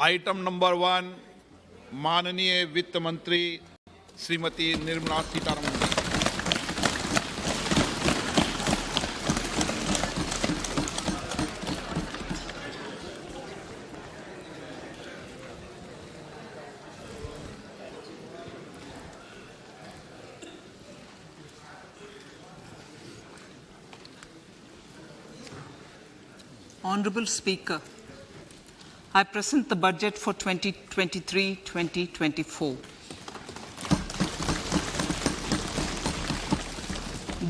Item number 1 माननीय वित्त मंत्री Shrimati Nirmala Sitharaman ji. Honorable Speaker, I present the budget for 2023-2024.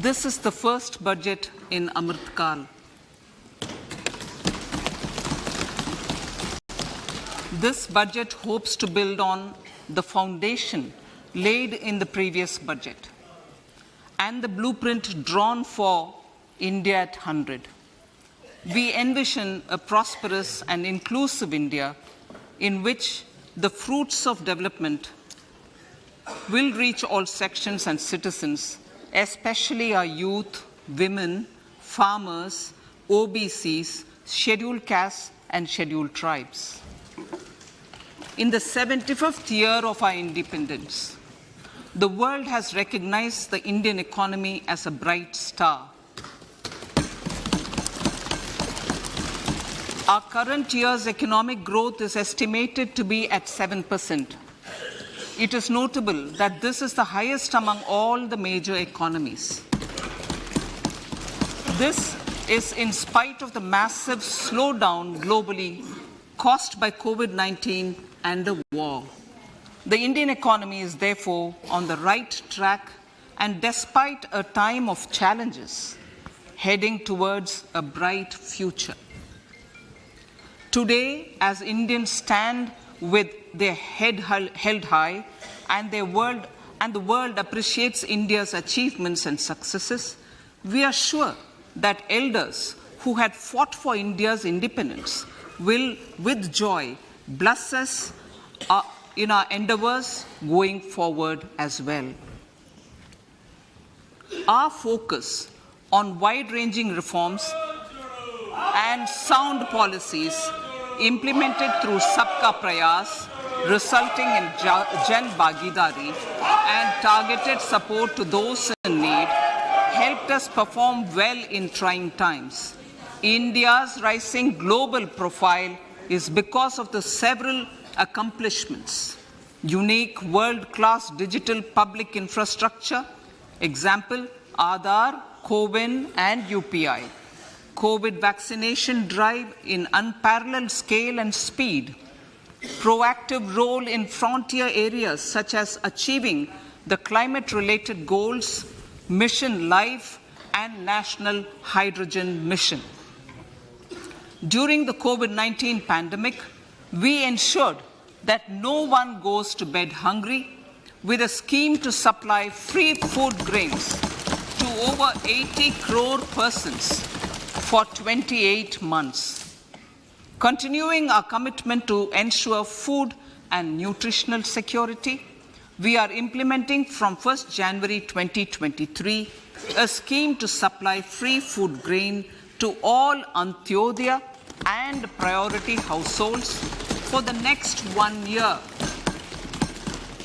This is the first budget in Amrit Kal. This budget hopes to build on the foundation laid in the previous budget and the blueprint drawn for India at 100. We envision a prosperous and inclusive India in which the fruits of development will reach all sections and citizens, especially our youth, women, farmers, OBCs, scheduled castes, and scheduled tribes. In the 75th year of our independence, the world has recognized the Indian economy as a bright star. Our current year's economic growth is estimated to be at 7%. It is notable that this is the highest among all the major economies. This is in spite of the massive slowdown globally caused by COVID-19 and the war. The Indian economy is therefore on the right track and despite a time of challenges, heading towards a bright future. Today, as Indians stand with their head held high and the world appreciates India's achievements and successes, we are sure that elders who had fought for India's independence will, with joy, bless us in our endeavors going forward as well. Our focus on wide-ranging reforms and sound policies implemented through Sabka Prayas, resulting in Jan Bhagidari and targeted support to those in need, helped us perform well in trying times. India's rising global profile is because of the several accomplishments. Unique world-class digital public infrastructure, example, Aadhaar, CoWIN and UPI. COVID vaccination drive in unparalleled scale and speed, proactive role in frontier areas such as achieving the climate-related goals, Mission Life, and National Hydrogen Mission. During the COVID-19 pandemic, we ensured that no one goes to bed hungry with a scheme to supply free food grains to over 80 crore persons for 28 months. Continuing our commitment to ensure food and nutritional security, we are implementing from 1st January 2023 a scheme to supply free food grain to all Antyodaya and priority households for the next 1 year.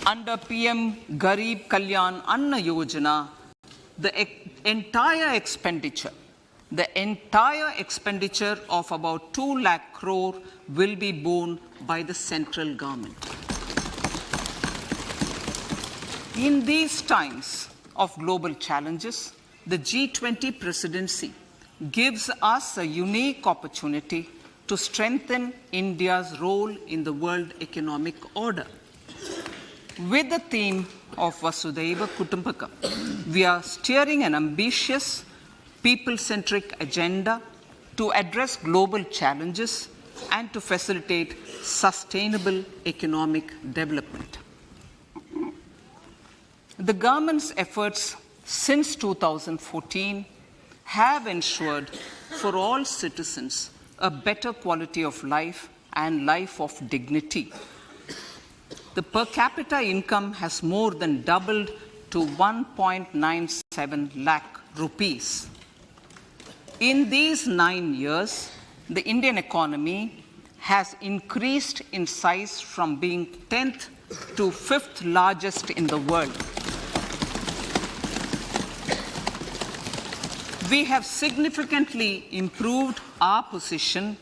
Under PM Garib Kalyan Anna Yojana, the entire expenditure of about 2 lakh crore will be borne by the central government. In these times of global challenges, the G20 presidency gives us a unique opportunity to strengthen India's role in the world economic order. With the theme of Vasudhaiva Kutumbakam, we are steering an ambitious people-centric agenda to address global challenges and to facilitate sustainable economic development. The government's efforts since 2014 have ensured for all citizens a better quality of life and life of dignity. The per capita income has more than doubled to 1.97 lakh rupees. In these 9 years, the Indian economy has increased in size from being 10th to 5th largest in the world. We have significantly improved our position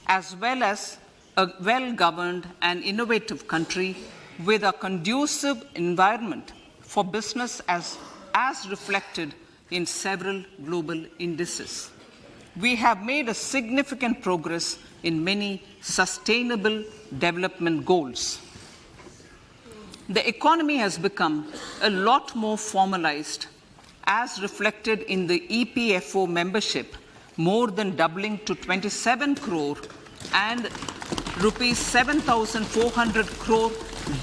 as well as a well-governed and innovative country with a conducive environment for business as reflected in several global indices. We have made a significant progress in many sustainable development goals. The economy has become a lot more formalized as reflected in the EPFO membership, more than doubling to 27 crore and rupees 7,400 crore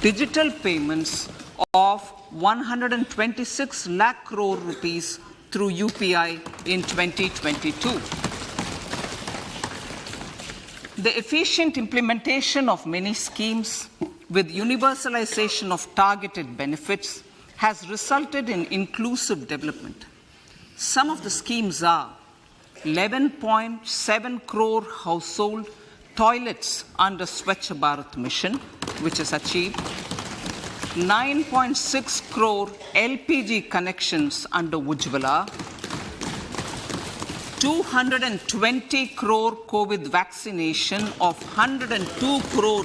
digital payments of 126 lakh crore rupees through UPI in 2022. The efficient implementation of many schemes with universalization of targeted benefits has resulted in inclusive development. Some of the schemes are 11.7 crore household toilets under Swachh Bharat mission, which is achieved, 9.6 crore LPG connections under Ujjwala, 220 crore COVID vaccination of 102 crore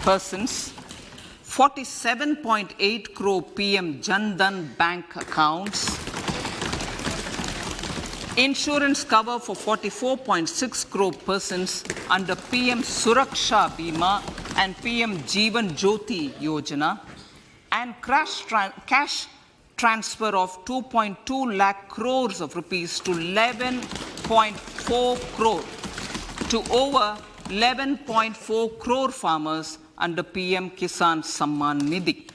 persons, 47.8 crore PM Jan Dhan bank accounts, insurance cover for 44.6 crore persons under PM Suraksha Bima and PM Jeevan Jyoti Yojana, and cash transfer of 2.2 lakh crores of rupees to 11.4 crore to over 11.4 crore farmers under PM Kisan Samman Nidhi.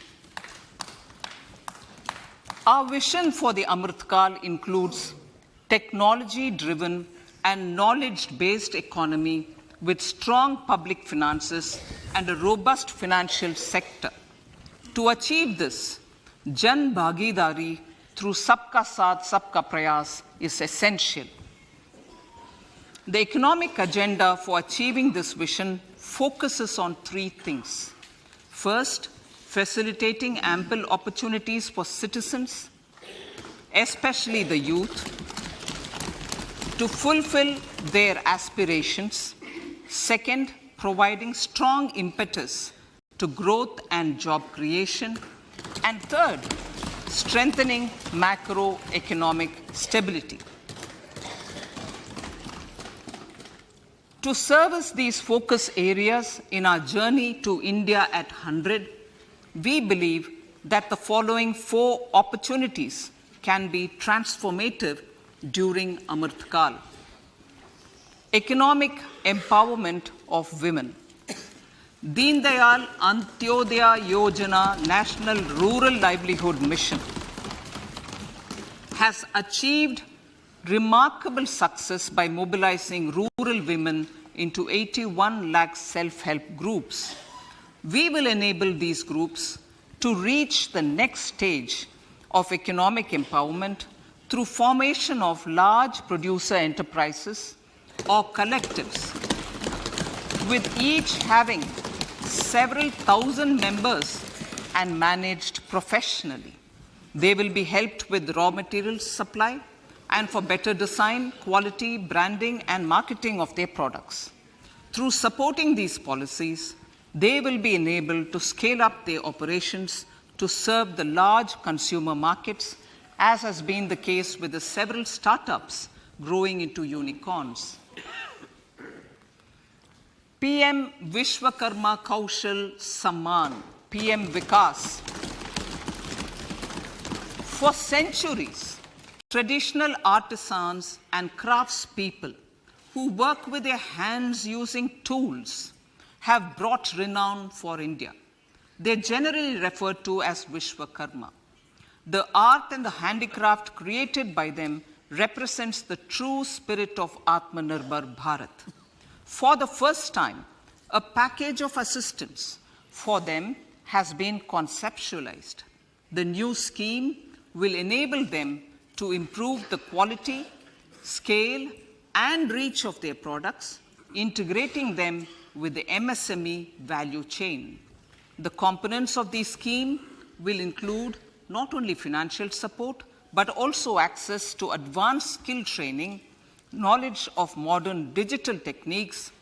Our vision for the Amritkal includes technology-driven and knowledge-based economy with strong public finances and a robust financial sector. To achieve this, Jan Bhagidari through Sabka Saath, Sabka Prayas is essential. The economic agenda for achieving this vision focuses on three things. First, facilitating ample opportunities for citizens, especially the youth, to fulfill their aspirations. Second, providing strong impetus to growth and job creation. And third, strengthening macroeconomic stability. To service these focus areas in our journey to India at 100, we believe that the following 4 opportunities can be transformative during Amritkal. Economic empowerment of women. Deen Dayal Antyodaya Yojana National Rural Livelihood Mission has achieved remarkable success by mobilizing rural women into 81 lakh self-help groups. We will enable these groups to reach the next stage of economic empowerment through formation of large producer enterprises or collectives, with each having several thousand members and managed professionally. They will be helped with raw materials supply and for better design, quality, branding, and marketing of their products. Through supporting these policies, they will be enabled to scale up their operations to serve the large consumer markets, as has been the case with the several startups growing into unicorns. PM Vishwakarma Kaushal Samman, PM Vikas. For centuries, traditional artisans and craftspeople who work with their hands using tools have brought renown for India. They're generally referred to as Vishwakarma. The art and the handicraft created by them represents the true spirit of Atmanirbhar Bharat. For the first time, a package of assistance for them has been conceptualized. The new scheme will enable them to improve the quality, scale, and reach of their products integrating them with the MSME value chain. The components of the scheme will include not only financial support, but also access to advanced skill training, knowledge of modern digital techniques,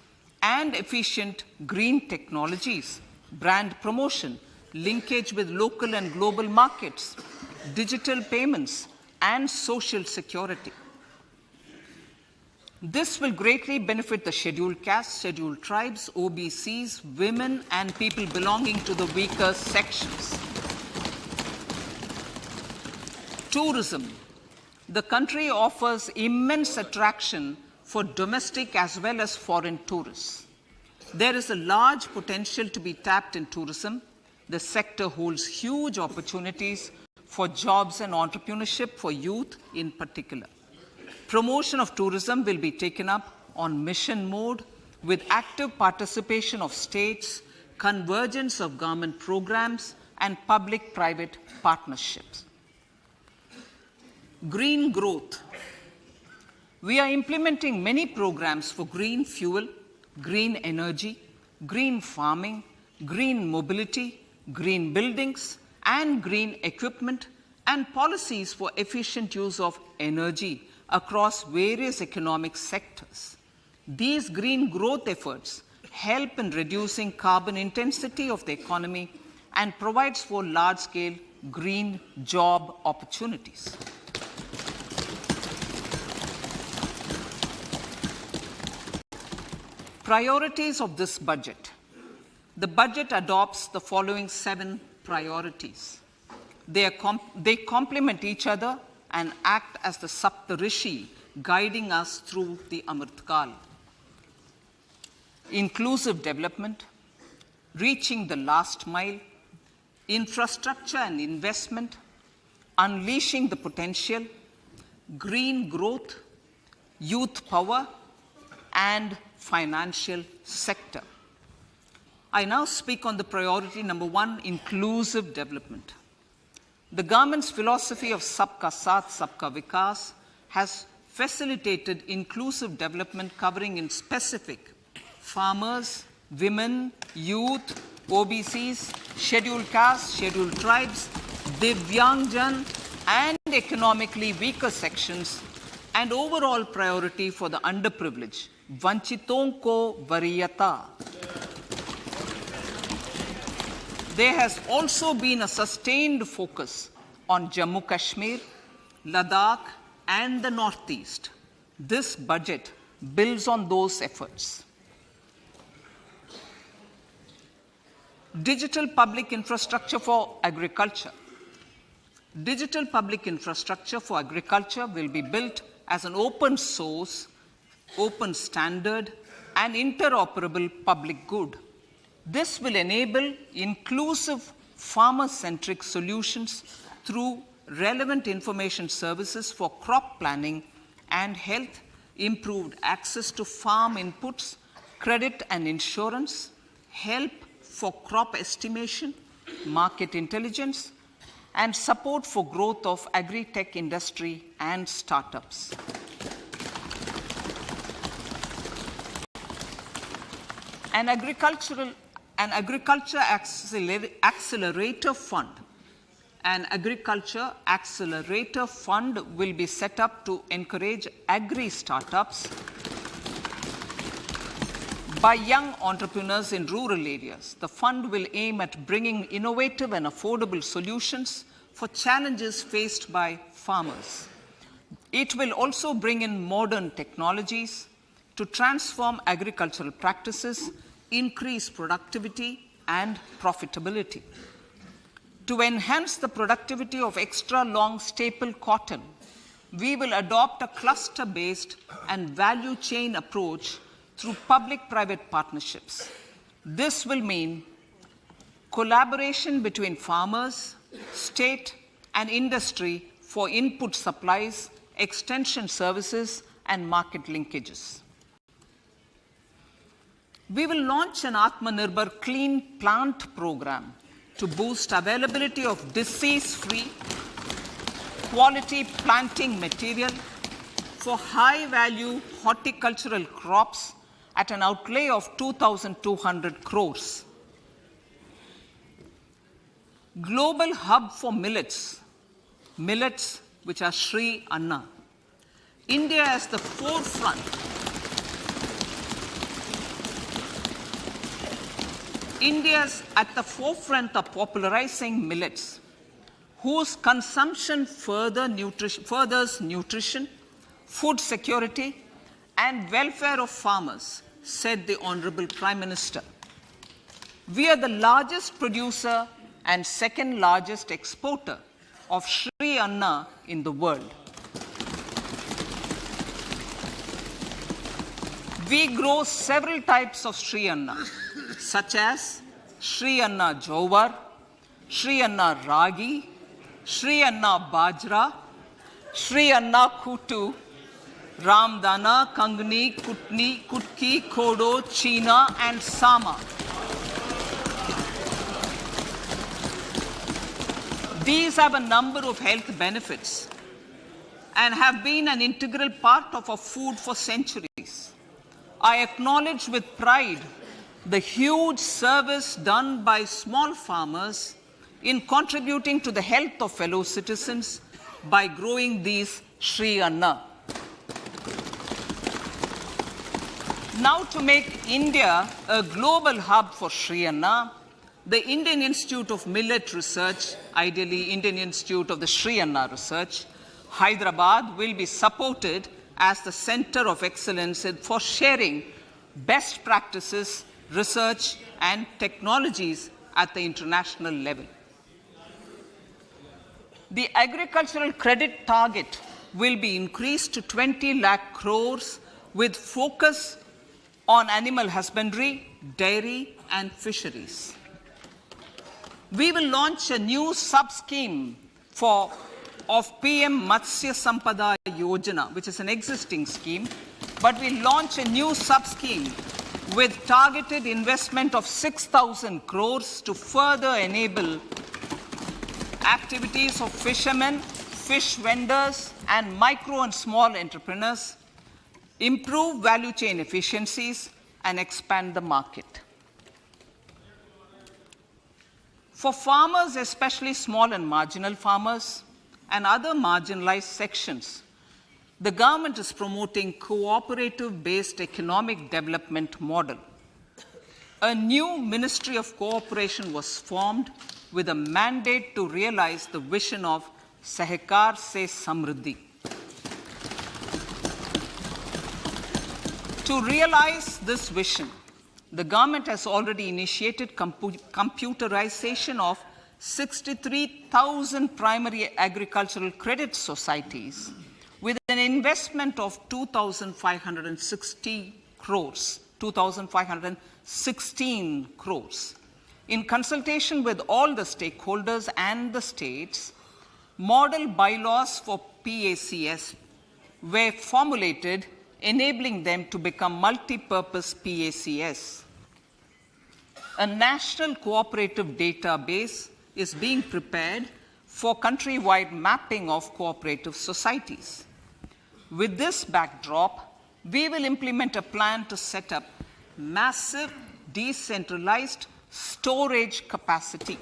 and efficient green technologies, brand promotion, linkage with local and global markets, digital payments, and social security. This will greatly benefit the scheduled castes, scheduled tribes, OBCs, women, and people belonging to the weaker sections. Tourism. The country offers immense attraction for domestic as well as foreign tourists. There is a large potential to be tapped in tourism. The sector holds huge opportunities for jobs and entrepreneurship for youth in particular. Promotion of tourism will be taken up on mission mode with active participation of states, convergence of government programs, and public-private partnerships. Green growth. We are implementing many programs for green fuel, green energy, green farming, green mobility, green buildings, and green equipment, and policies for efficient use of energy across various economic sectors. These green growth efforts help in reducing carbon intensity of the economy and provides for large-scale green job opportunities. Priorities of this budget. The budget adopts the following 7 priorities. They complement each other and act as the Saptarishi guiding us through the Amritkal. Inclusive development, reaching the last mile, infrastructure and investment, unleashing the potential, green growth, youth power, and financial sector. I now speak on the priority number 1, inclusive development. The government's philosophy of Sabka Saath, Sabka Vikas has facilitated inclusive development covering in specific farmers, women, youth, OBCs, scheduled castes, scheduled tribes, Divyangjan, and economically weaker sections, and overall priority for the underprivileged, Vanchiton ko Variyata. There has also been a sustained focus on Jammu Kashmir, Ladakh, and the Northeast. This budget builds on those efforts. Digital public infrastructure for agriculture. Digital public infrastructure for agriculture will be built as an open source, open standard, and interoperable public good. This will enable inclusive farmer-centric solutions through relevant information services for crop planning and health, improved access to farm inputs, credit and insurance, help for crop estimation, market intelligence, and support for growth of agri-tech industry and startups. An agriculture accelerator fund. An agriculture accelerator fund will be set up to encourage agri-startups by young entrepreneurs in rural areas. The fund will aim at bringing innovative and affordable solutions for challenges faced by farmers. It will also bring in modern technologies to transform agricultural practices, increase productivity and profitability. To enhance the productivity of extra long staple cotton, we will adopt a cluster-based and value chain approach through public-private partnerships. This will mean collaboration between farmers, state, and industry for input supplies, extension services, and market linkages. We will launch an Atmanirbhar Clean Plant program to boost availability of disease-free, quality planting material for high-value horticultural crops at an outlay of 2,200 crores. Global hub for millets which are Sri Anna. India is the forefront. India's at the forefront of popularizing millets, whose consumption furthers nutrition, food security, and welfare of farmers, said the Honorable Prime Minister. We are the largest producer and second largest exporter of Sri Anna in the world. We grow several types of Sri Anna, such as Sri Anna Jowar, Sri Anna Ragi, Sri Anna Bajra, Sri Anna Kutu, Ramdana, Kangni, Kutki, Kodo, China, and Sama. These have a number of health benefits and have been an integral part of our food for centuries. I acknowledge with pride the huge service done by small farmers in contributing to the health of fellow citizens by growing these Sri Anna. Now, to make India a global hub for Sri Anna, the Indian Institute of Millet Research, ideally Indian Institute of the Sri Anna Research, Hyderabad, will be supported as the center of excellence for sharing best practices, research, and technologies at the international level. The agricultural credit target will be increased to 20 lakh crores with focus on animal husbandry, dairy, and fisheries. We will launch a new sub-scheme of PM Matsya Sampada Yojana, which is an existing scheme, but we'll launch a new sub-scheme with targeted investment of 6,000 crores to further enable activities of fishermen, fish vendors, and micro and small entrepreneurs, improve value chain efficiencies, and expand the market. For farmers, especially small and marginal farmers and other marginalized sections, the government is promoting cooperative-based economic development model. A new Ministry of Cooperation was formed with a mandate to realize the vision of Sahkar Se Samriddhi. To realize this vision, the government has already initiated computerization of 63,000 primary agricultural credit societies with an investment of 2,516 crores. In consultation with all the stakeholders and the states, model bylaws for PACS were formulated, enabling them to become multi-purpose PACS. A national cooperative database is being prepared for countrywide mapping of cooperative societies. With this backdrop, we will implement a plan to set up massive decentralized storage capacity.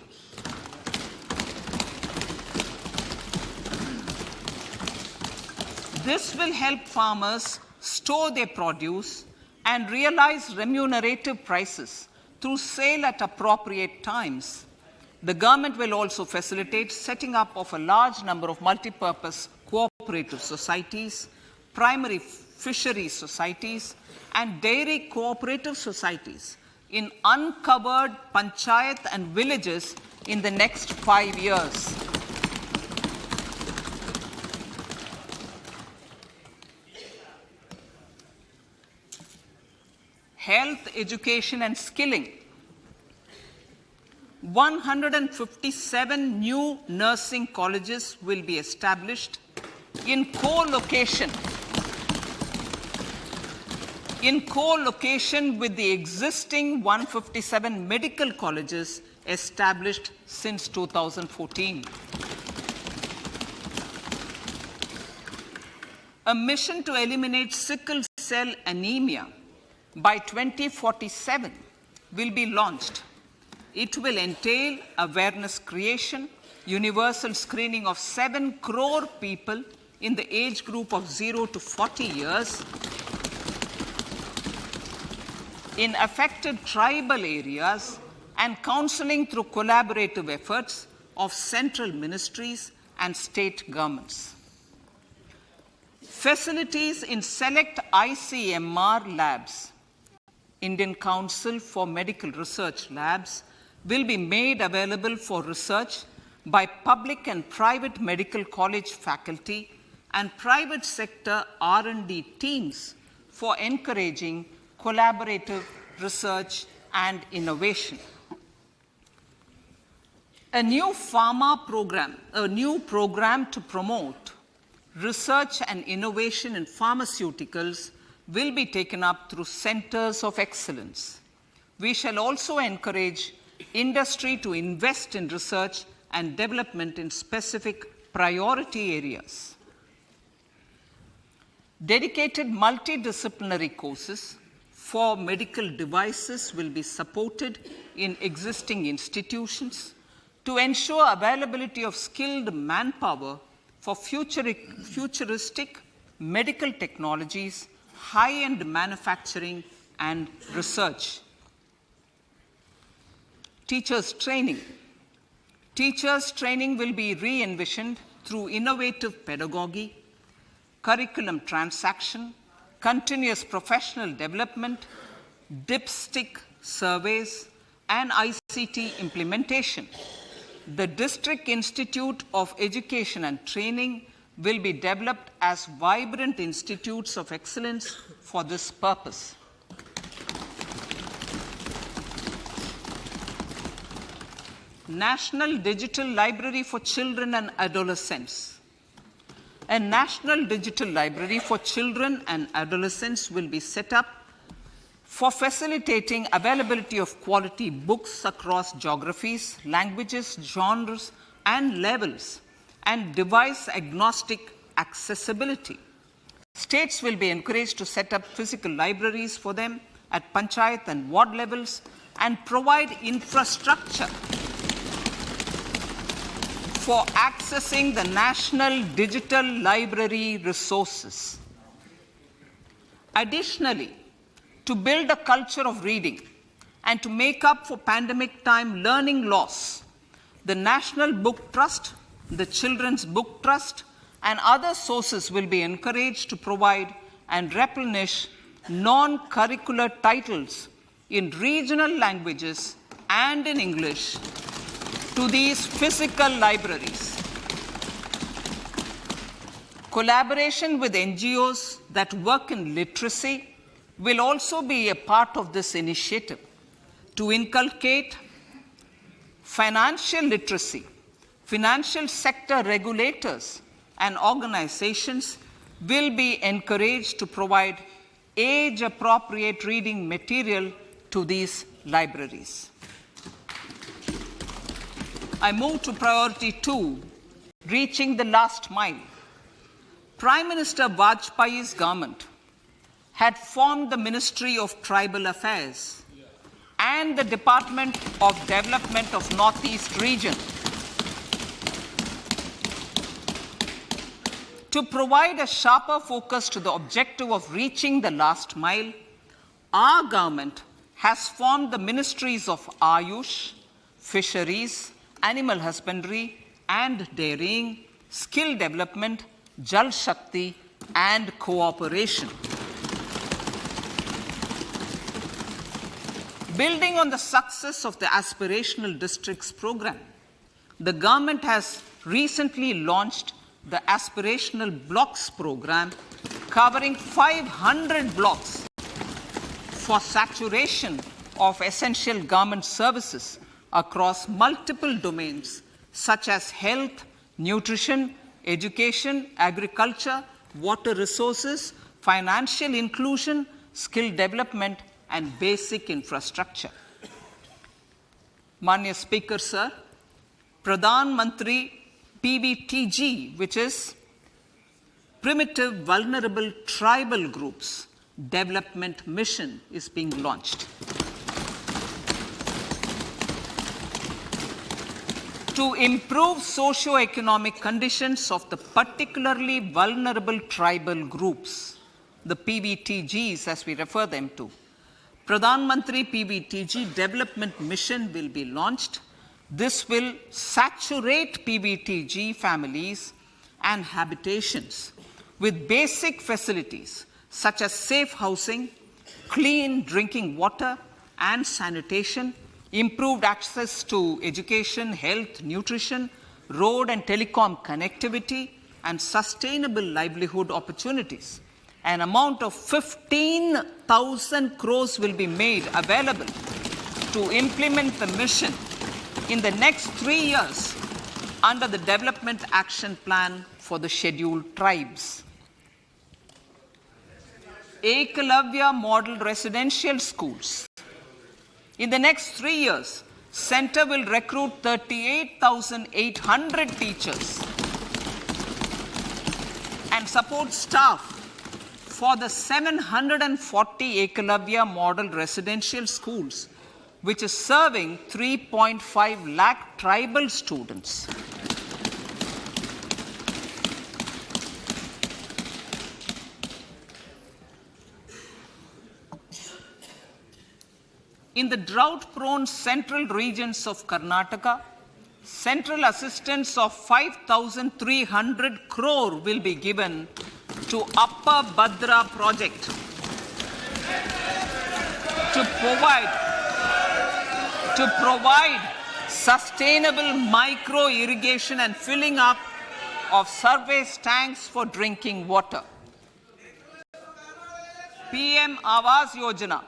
This will help farmers store their produce and realize remunerative prices through sale at appropriate times. The government will also facilitate setting up of a large number of multi-purpose cooperative societies, primary fisheries societies, and dairy cooperative societies in uncovered panchayat and villages in the next 5 years. Health, education, and skilling. 157 new nursing colleges will be established in co-location with the existing 157 medical colleges established since 2014. A mission to eliminate sickle cell anemia by 2047 will be launched. It will entail awareness creation, universal screening of 7 crore people in the age group of 0 to 40 years in affected tribal areas and counseling through collaborative efforts of central ministries and state governments. Facilities in select ICMR labs, Indian Council for Medical Research Labs, will be made available for research by public and private medical college faculty and private sector R&D teams for encouraging collaborative research and innovation. A new program to promote research and innovation in pharmaceuticals will be taken up through centers of excellence. We shall also encourage industry to invest in research and development in specific priority areas. Dedicated multidisciplinary courses for medical devices will be supported in existing institutions to ensure availability of skilled manpower for futuristic medical technologies, high-end manufacturing, and research. Teachers' training. Teachers' training will be re-envisioned through innovative pedagogy, curriculum transaction, continuous professional development, dipstick surveys, and ICT implementation. The District Institute of Education and Training will be developed as vibrant institutes of excellence for this purpose. National Digital Library for Children and Adolescents. A National Digital Library for Children and Adolescents will be set up for facilitating availability of quality books across geographies, languages, genres, and levels, and device-agnostic accessibility. States will be encouraged to set up physical libraries for them at panchayat and ward levels and provide infrastructure for accessing the national digital library resources. Additionally, to build a culture of reading and to make up for pandemic time learning loss, the National Book Trust, the Children's Book Trust, and other sources will be encouraged to provide and replenish non-curricular titles in regional languages and in English to these physical libraries. Collaboration with NGOs that work in literacy will also be a part of this initiative to inculcate financial literacy. Financial sector regulators and organizations will be encouraged to provide age-appropriate reading material to these libraries. I move to priority 2, reaching the last mile. Prime Minister Vajpayee's government had formed the Ministry of Tribal Affairs and the Department of Development of Northeast Region to provide a sharper focus to the objective of reaching the last mile. Our government has formed the Ministries of Ayush, Fisheries, Animal Husbandry and Dairying, Skill Development, Jal Shakti, and Cooperation. Building on the success of the Aspirational Districts program, the government has recently launched the Aspirational Blocks program, covering 500 blocks for saturation of essential government services across multiple domains such as health, nutrition, education, agriculture, water resources, financial inclusion, skill development, and basic infrastructure. Manya Speaker, sir, Pradhan Mantri PVTG, which is Primitive Vulnerable Tribal Groups, development mission is being launched. To improve socio-economic conditions of the particularly vulnerable tribal groups, the PVTGs as we refer them to, Pradhan Mantri PVTG Development Mission will be launched. This will saturate PVTG families and habitations with basic facilities such as safe housing, clean drinking water and sanitation, improved access to education, health, nutrition, road and telecom connectivity, and sustainable livelihood opportunities. An amount of 15,000 crores will be made available to implement the mission in the next 3 years under the Development Action Plan for the Scheduled Tribes. Ekalavya Model Residential Schools. In the next 3 years, Center will recruit 38,800 teachers and support staff for the 740 Ekalavya Model Residential Schools, which is serving 3.5 lakh tribal students. In the drought-prone central regions of Karnataka, central assistance of 5,300 crore will be given to Upper Bhadra project to provide sustainable micro-irrigation and filling up of surface tanks for drinking water. PM Awas Yojana.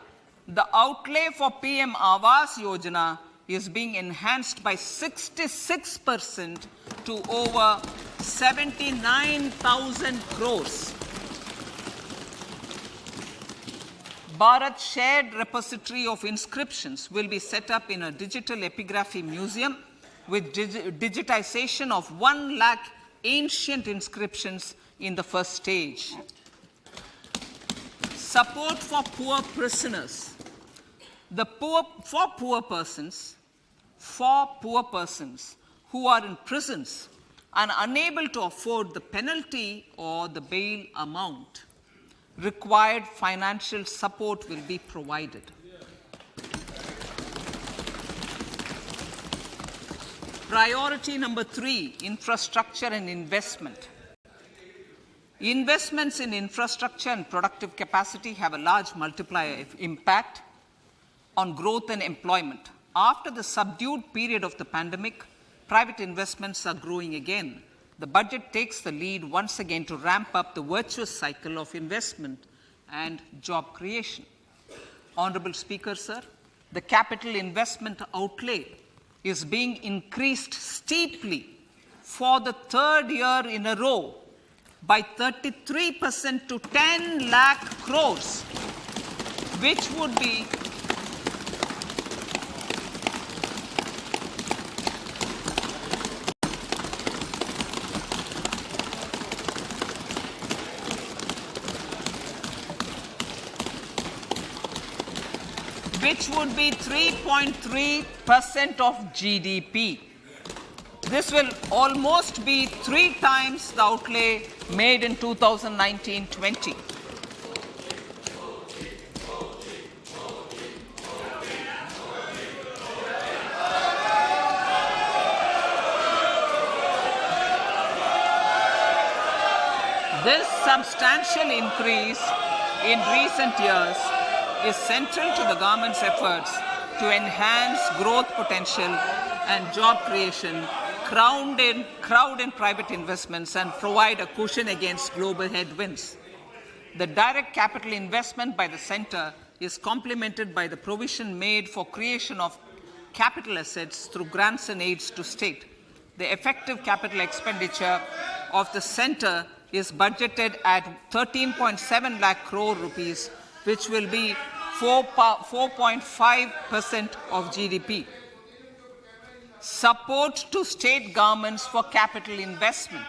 The outlay for PM Awas Yojana is being enhanced by 66% to over 79,000 crores. Bharat Shared Repository of Inscriptions will be set up in a digital epigraphy museum with digitization of 1 lakh ancient inscriptions in the first stage. Support for poor prisoners. For poor persons who are in prisons and unable to afford the penalty or the bail amount, required financial support will be provided. Priority number 3, infrastructure and investment. Investments in infrastructure and productive capacity have a large multiplier impact on growth and employment. After the subdued period of the pandemic, private investments are growing again. The budget takes the lead once again to ramp up the virtuous cycle of investment and job creation. Honorable Speaker, sir, the capital investment outlay is being increased steeply for the 3rd year in a row by 33% to 10 lakh crores, which would be which would be 3.3% of GDP. This will almost be 3 times the outlay made in 2019-20. This substantial increase in recent years is central to the government's efforts to enhance growth potential and job creation, crowd in private investments, and provide a cushion against global headwinds. The direct capital investment by the center is complemented by the provision made for creation of capital assets through grants and aids to state. The effective capital expenditure of the center is budgeted at 13.7 lakh crore rupees, which will be 4.5% of GDP. Support to state governments for capital investment.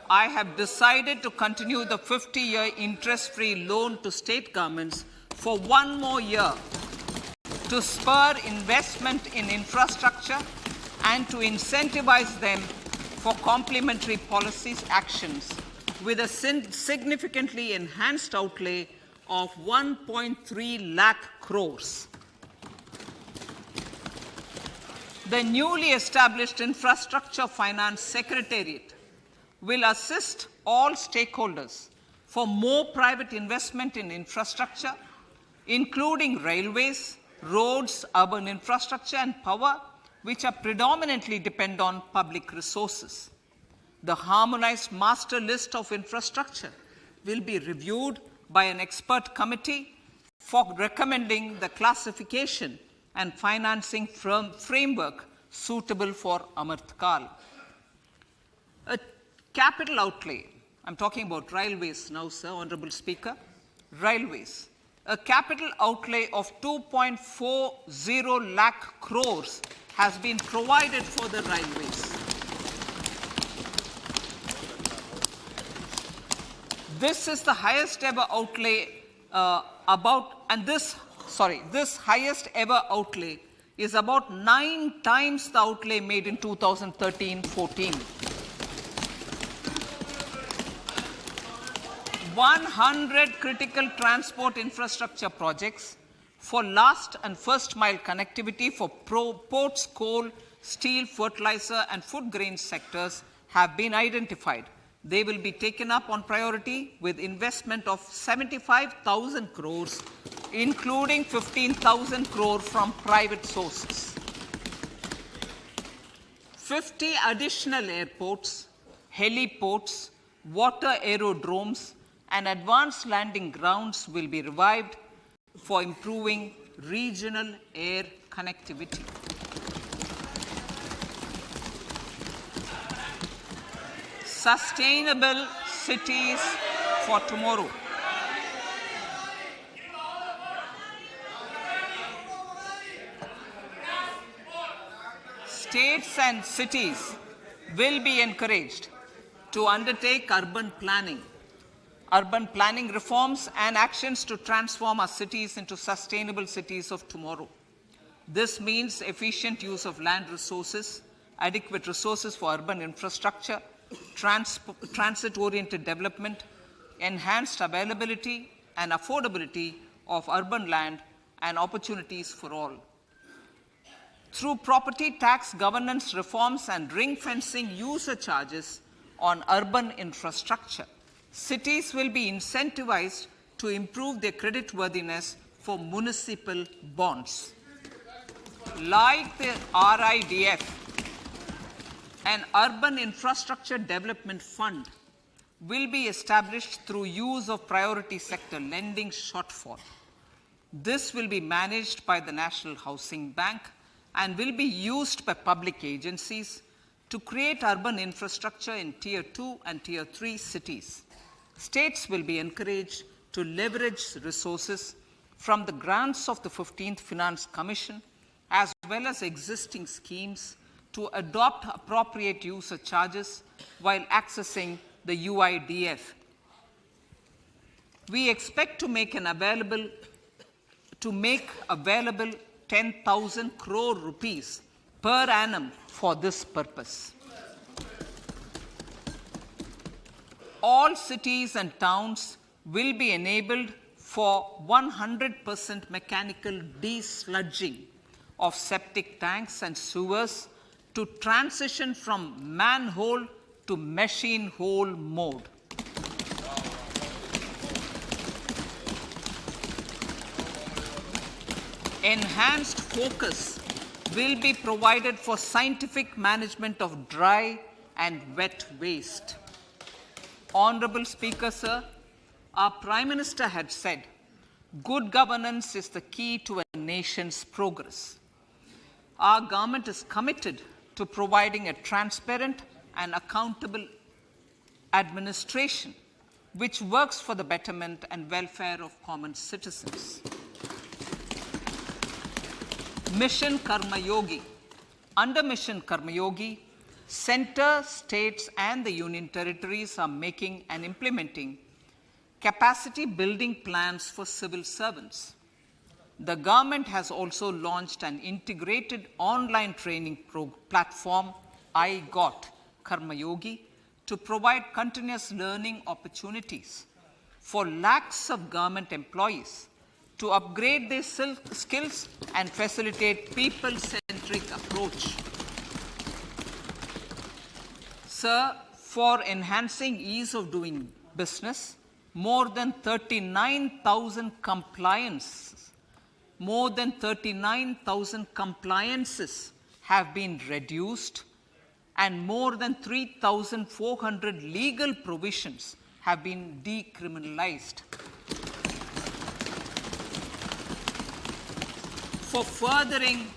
I have decided to continue the 50-year interest-free loan to state governments for 1 more year to spur investment in infrastructure and to incentivize them for complementary policies actions with a significantly enhanced outlay of 1.3 lakh crores. The newly established Infrastructure Finance Secretariat will assist all stakeholders for more private investment in infrastructure, including railways, roads, urban infrastructure, and power, which are predominantly depend on public resources. The harmonized master list of infrastructure will be reviewed by an expert committee for recommending the classification and financing framework suitable for Amrit Kal. A capital outlay, I'm talking about railways now, sir, Honorable Speaker, railways. A capital outlay of 2.40 lakh crores has been provided for the railways. This is the highest ever outlay this highest ever outlay is about 9 times the outlay made in 2013-14. 100 critical transport infrastructure projects for last and first mile connectivity for ports, coal, steel, fertilizer, and food grain sectors have been identified. They will be taken up on priority with investment of 75,000 crores, including 15,000 crore from private sources. 50 additional airports, heliports, water aerodromes, and advanced landing grounds will be revived for improving regional air connectivity. Sustainable cities for tomorrow. States and cities will be encouraged to undertake urban planning reforms and actions to transform our cities into sustainable cities of tomorrow. This means efficient use of land resources, adequate resources for urban infrastructure, transit-oriented development, enhanced availability and affordability of urban land, and opportunities for all. Through property tax governance reforms and ring-fencing user charges on urban infrastructure, cities will be incentivized to improve their creditworthiness for municipal bonds. Like the RIDF, an Urban Infrastructure Development Fund will be established through use of priority sector lending shortfall. This will be managed by the National Housing Bank and will be used by public agencies to create urban infrastructure in Tier 2 and Tier 3 cities. States will be encouraged to leverage resources from the grants of the 15th Finance Commission as well as existing schemes to adopt appropriate user charges while accessing the UIDF. We expect to make available 10,000 crore rupees per annum for this purpose. All cities and towns will be enabled for 100% mechanical desludging of septic tanks and sewers to transition from manhole to machine hole mode. Enhanced focus will be provided for scientific management of dry and wet waste. Honorable Speaker, sir, our Prime Minister had said, good governance is the key to a nation's progress. Our government is committed to providing a transparent and accountable administration which works for the betterment and welfare of common citizens. Mission Karma Yogi. Under Mission Karma Yogi, Center, states, and the union territories are making and implementing capacity building plans for civil servants. The government has also launched an integrated online training platform, I Got Karma Yogi, to provide continuous learning opportunities for lakhs of government employees to upgrade their skills and facilitate people-centric approach. Sir, for enhancing ease of doing business, more than 39,000 compliances have been reduced, and more than 3,400 legal provisions have been decriminalized. For furthering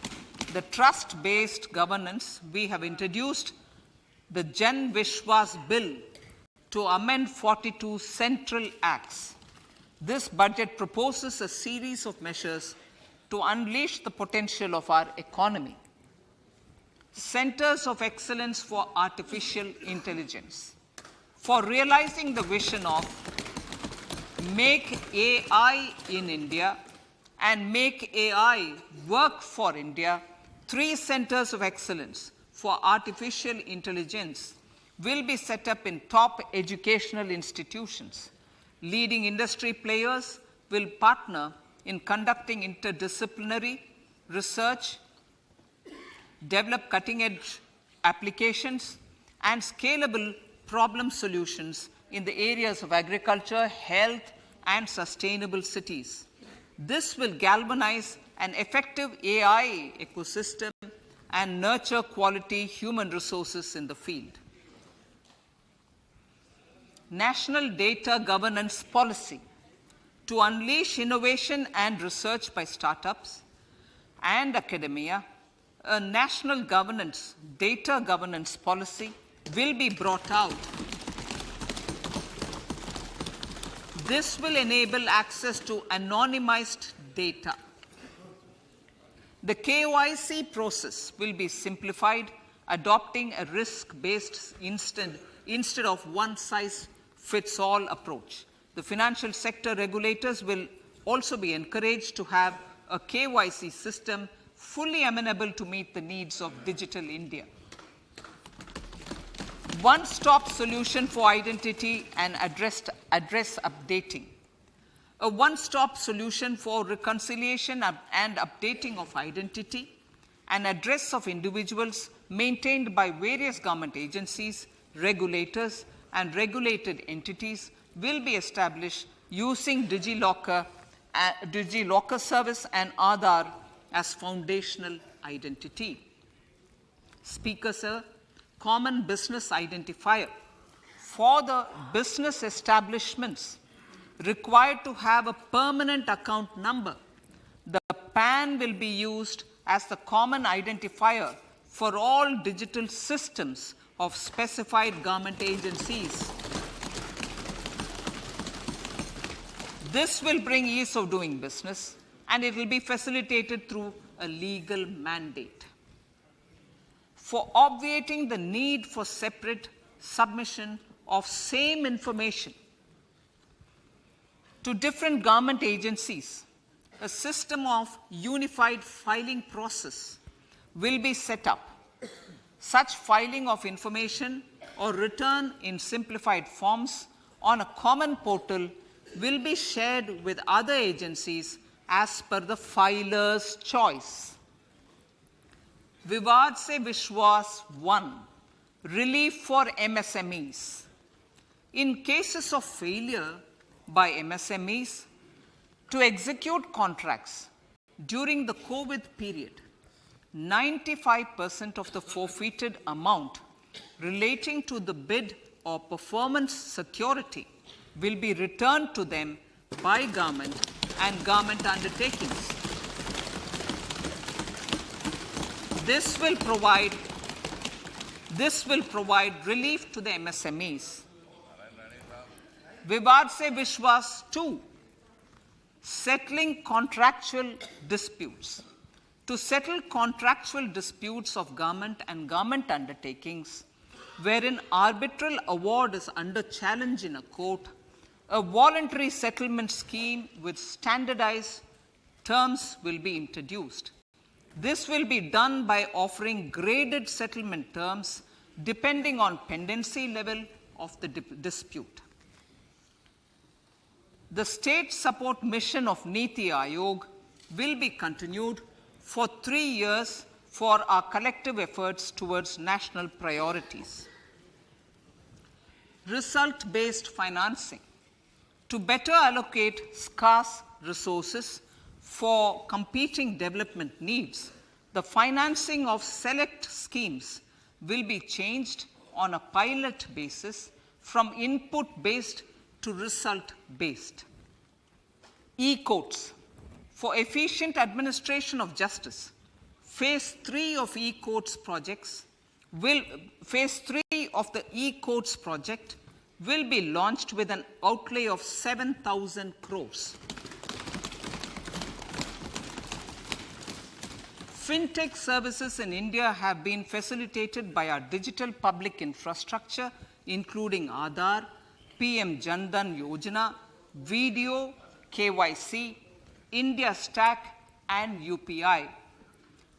the trust-based governance, we have introduced the Jan Vishwas Bill to amend 42 central acts. This budget proposes a series of measures to unleash the potential of our economy. Centers of Excellence for Artificial Intelligence. For realizing the vision of Make AI in India and Make AI Work for India, 3 Centers of Excellence for Artificial Intelligence will be set up in top educational institutions. Leading industry players will partner in conducting interdisciplinary research, develop cutting-edge applications, and scalable problem solutions in the areas of agriculture, health, and sustainable cities. This will galvanize an effective AI ecosystem and nurture quality human resources in the field. National Data Governance Policy to unleash innovation and research by startups and academia. A national data governance policy will be brought out. This will enable access to anonymized data. The KYC process will be simplified, adopting a risk-based instead of one-size-fits-all approach. The financial sector regulators will also be encouraged to have a KYC system fully amenable to meet the needs of digital India. One-stop solution for identity and address updating. A one-stop solution for reconciliation and updating of identity and address of individuals maintained by various government agencies, regulators, and regulated entities will be established using DigiLocker service and Aadhaar as foundational identity. Speaker, sir, common business identifier. For the business establishments required to have a permanent account number, the PAN will be used as the common identifier for all digital systems of specified government agencies. This will bring ease of doing business, and it will be facilitated through a legal mandate. For obviating the need for separate submission of same information to different government agencies, a system of unified filing process will be set up. Such filing of information or return in simplified forms on a common portal will be shared with other agencies as per the filer's choice. Vivad Se Vishwas 1. Relief for MSMEs. In cases of failure by MSMEs to execute contracts during the COVID period, 95% of the forfeited amount relating to the bid or performance security will be returned to them by government and government undertakings. This will provide relief to the MSMEs. Vivad Se Vishwas 2. Settling contractual disputes. to settle contractual disputes of government and government undertakings, wherein arbitral award is under challenge in a court, a voluntary settlement scheme with standardized terms will be introduced. This will be done by offering graded settlement terms depending on pendency level of the dispute. The state support mission of Niti Aayog will be continued for 3 years for our collective efforts towards national priorities. Result-based financing. To better allocate scarce resources for competing development needs, the financing of select schemes will be changed on a pilot basis from input-based to result-based. E-courts. For efficient administration of justice, Phase 3 of e-courts projects Phase 3 of the e-courts project will be launched with an outlay of 7,000 crores. Fintech services in India have been facilitated by our digital public infrastructure, including Aadhaar, PM Jandan Yojana, Video, KYC, India Stack, and UPI.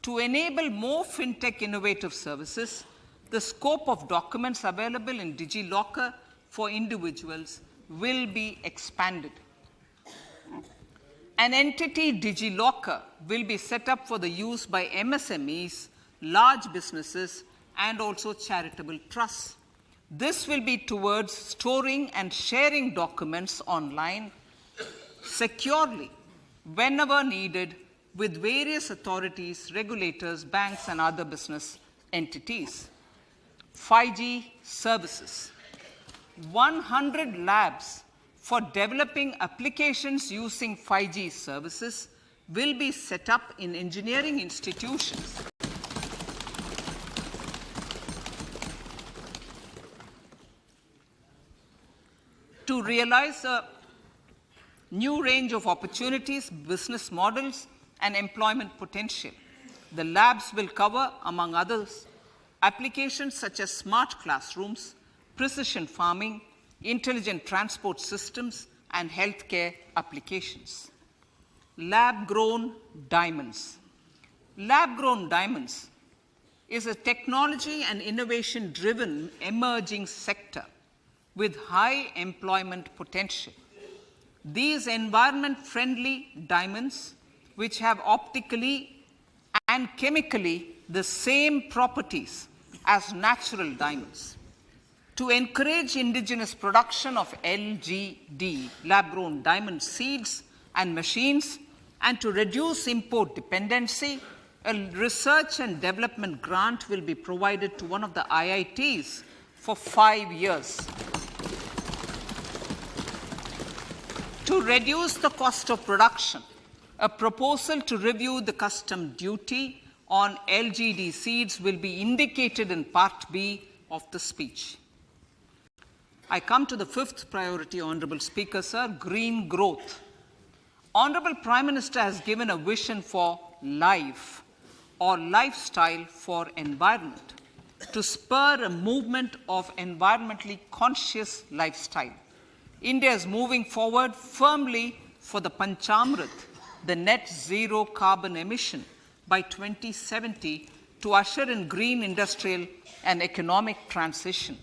To enable more fintech innovative services, the scope of documents available in DigiLocker for individuals will be expanded. An entity DigiLocker will be set up for the use by MSMEs, large businesses, and also charitable trusts. This will be towards storing and sharing documents online securely whenever needed with various authorities, regulators, banks, and other business entities. 5G services. 100 labs for developing applications using 5G services will be set up in engineering institutions. To realize a new range of opportunities, business models, and employment potential, the labs will cover, among others, applications such as smart classrooms, precision farming, intelligent transport systems, and healthcare applications. Lab-grown diamonds. Lab-grown diamonds is a technology and innovation-driven emerging sector with high employment potential. These environment-friendly diamonds, which have optically and chemically the same properties as natural diamonds. To encourage indigenous production of LGD, lab-grown diamond seeds and machines, and to reduce import dependency, a research and development grant will be provided to one of the IITs for 5 years. To reduce the cost of production, a proposal to review the custom duty on LGD seeds will be indicated in Part B of the speech. I come to the fifth priority, Honorable Speaker, sir, green growth. Honorable Prime Minister has given a vision for life or lifestyle for environment to spur a movement of environmentally conscious lifestyle. India is moving forward firmly for the Panchamrit, the net zero carbon emission by 2070 to usher in green industrial and economic transition.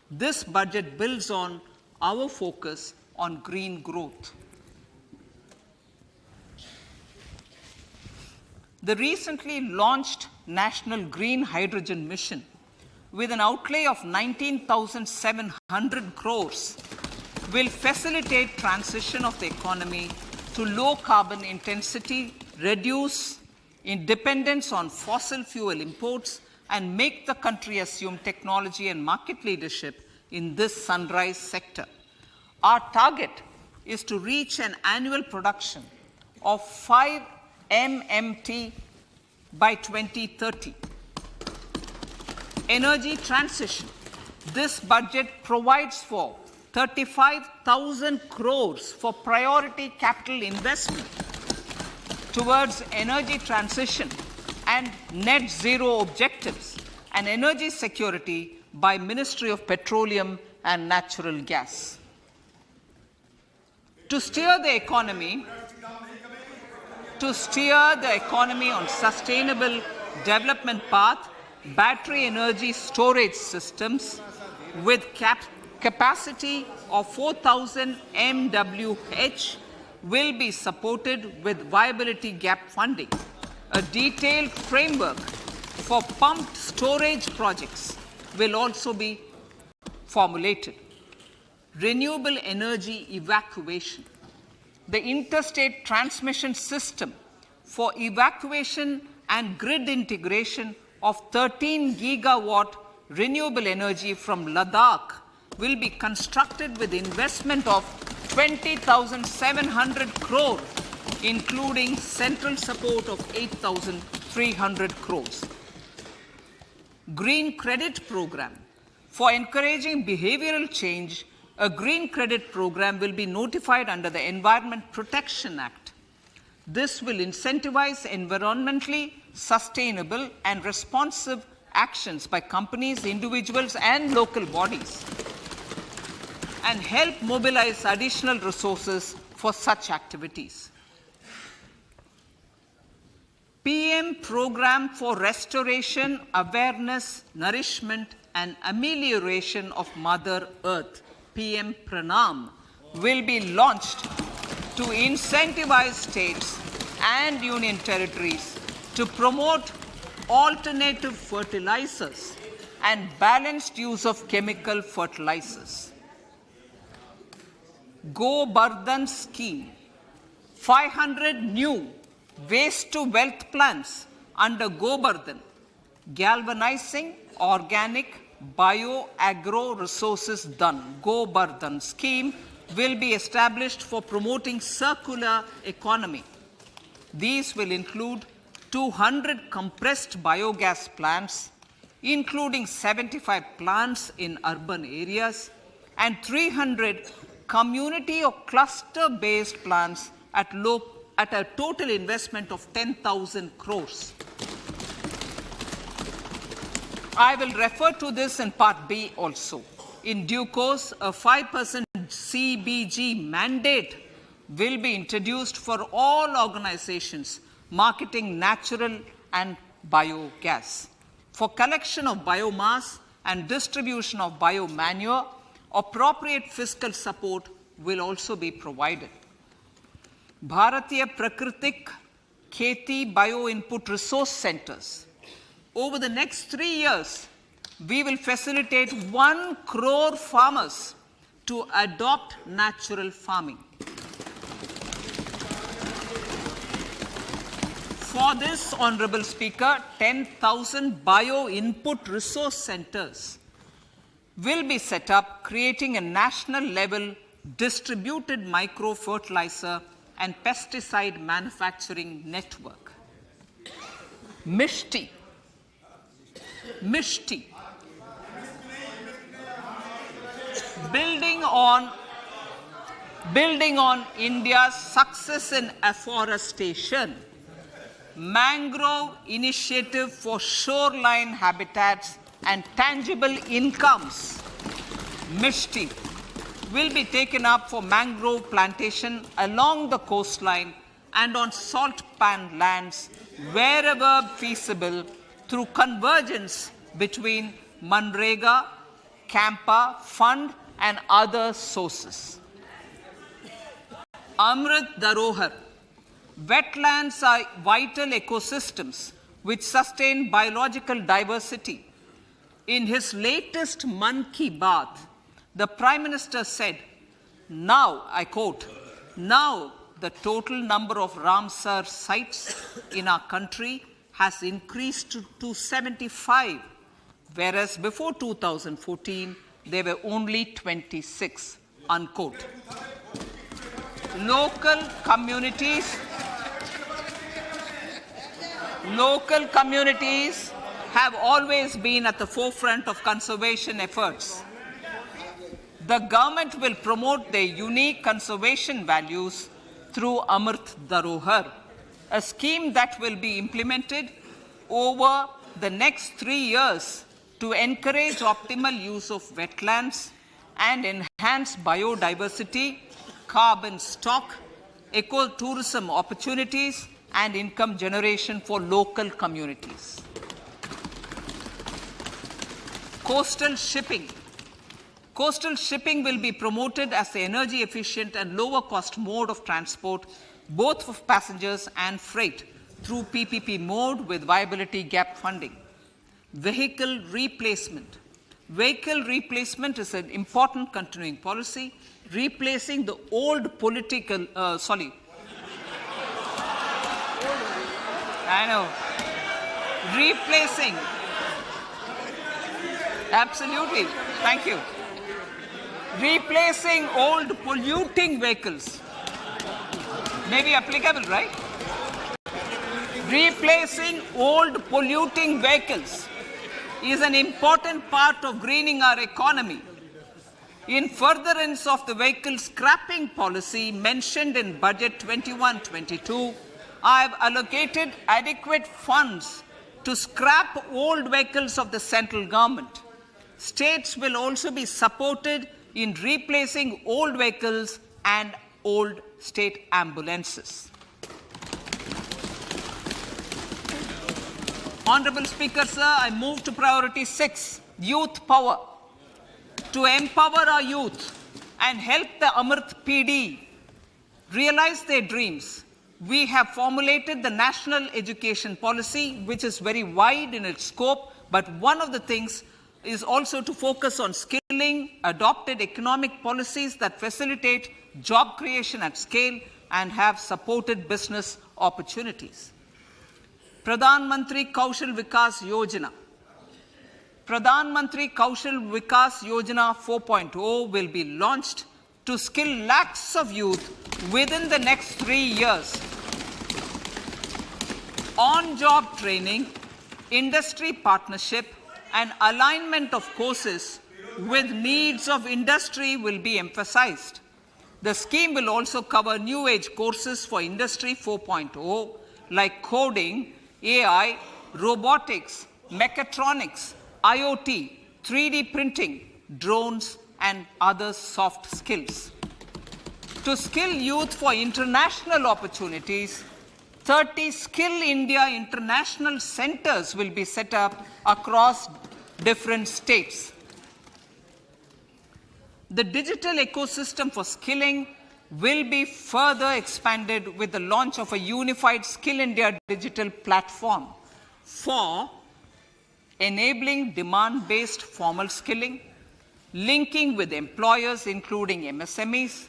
This budget builds on our focus on green growth. The recently launched National Green Hydrogen Mission, with an outlay of 19,700 crores, will facilitate transition of the economy to low carbon intensity, reduce dependence on fossil fuel imports, and make the country assume technology and market leadership in this sunrise sector. Our target is to reach an annual production of 5 MMT by 2030. Energy transition. This budget provides for 35,000 crores for priority capital investment towards energy transition and net zero objectives and energy security by Ministry of Petroleum and Natural Gas. To steer the economy on sustainable development path, battery energy storage systems with capacity of 4,000 MWh will be supported with viability gap funding. A detailed framework for pumped storage projects will also be formulated. Renewable energy evacuation. The interstate transmission system for evacuation and grid integration of 13 gigawatt renewable energy from Ladakh will be constructed with investment of 20,700 crore, including central support of 8,300 crores. Green Credit Program. For encouraging behavioral change, a green credit program will be notified under the Environment Protection Act. This will incentivize environmentally sustainable and responsive actions by companies, individuals, and local bodies, and help mobilize additional resources for such activities. PM Program for Restoration, Awareness, Nourishment, and Amelioration of Mother Earth, PM Pranam, will be launched to incentivize states and union territories to promote alternative fertilizers and balanced use of chemical fertilizers. Go Bardhan Scheme. 500 new waste to wealth plants under Go Bardhan, galvanizing organic bio-agro resources done. Go Bardhan scheme will be established for promoting circular economy. These will include 200 compressed biogas plants, including 75 plants in urban areas, and 300 community or cluster-based plants at a total investment of 10,000 crores. I will refer to this in Part B also. In due course, a 5% CBG mandate will be introduced for all organizations marketing natural and biogas. For collection of biomass and distribution of biomanure, appropriate fiscal support will also be provided. Bharatiya Prakritik Kheti Bio Input Resource Centers. Over the next 3 years, we will facilitate 1 crore farmers to adopt natural farming. For this, Honorable Speaker, 10,000 bio input resource centers will be set up, creating a national level distributed micro fertilizer and pesticide manufacturing network. Mishti. Building on India's success in afforestation, mangrove initiative for shoreline habitats and tangible incomes, Mishti, will be taken up for mangrove plantation along the coastline and on salt pan lands wherever feasible through convergence between Manrega, Campa, Fund and other sources. Amrit Dharohar. Wetlands are vital ecosystems which sustain biological diversity. In his latest Mann Ki Baat, the Prime Minister said, now, I quote, now the total number of Ramsar sites in our country has increased to 75, whereas before 2014, there were only 26, unquote. Local communities have always been at the forefront of conservation efforts. The government will promote their unique conservation values through Amrit Dharohar, a scheme that will be implemented over the next 3 years to encourage optimal use of wetlands and enhance biodiversity, carbon stock, ecotourism opportunities, and income generation for local communities. Coastal shipping. Coastal shipping will be promoted as the energy efficient and lower cost mode of transport, both for passengers and freight, through PPP mode with viability gap funding. Vehicle replacement. Vehicle replacement is an important continuing policy, replacing the old political, replacing, absolutely, thank you. Replacing old polluting vehicles. Maybe applicable, right? Replacing old polluting vehicles is an important part of greening our economy. In furtherance of the vehicle scrapping policy mentioned in Budget 21-22, I have allocated adequate funds to scrap old vehicles of the central government. States will also be supported in replacing old vehicles and old state ambulances. Honorable Speaker, sir, I move to priority 6, youth power. To empower our youth and help the Amrit PD realize their dreams, we have formulated the national education policy, which is very wide in its scope, but one of the things is also to focus on skilling, adopted economic policies that facilitate job creation at scale and have supported business opportunities. Pradhan Mantri Kaushal Vikas Yojana. Pradhan Mantri Kaushal Vikas Yojana 4.0 will be launched to skill lakhs of youth within the next 3 years. On-job training, industry partnership, and alignment of courses with needs of industry will be emphasized. The scheme will also cover new age courses for Industry 4.0 like coding, AI, robotics, mechatronics, IoT, 3D printing, drones, and other soft skills. To skill youth for international opportunities, 30 Skill India international centers will be set up across different states. The digital ecosystem for skilling will be further expanded with the launch of a unified Skill India digital platform for enabling demand-based formal skilling, linking with employers including MSMEs,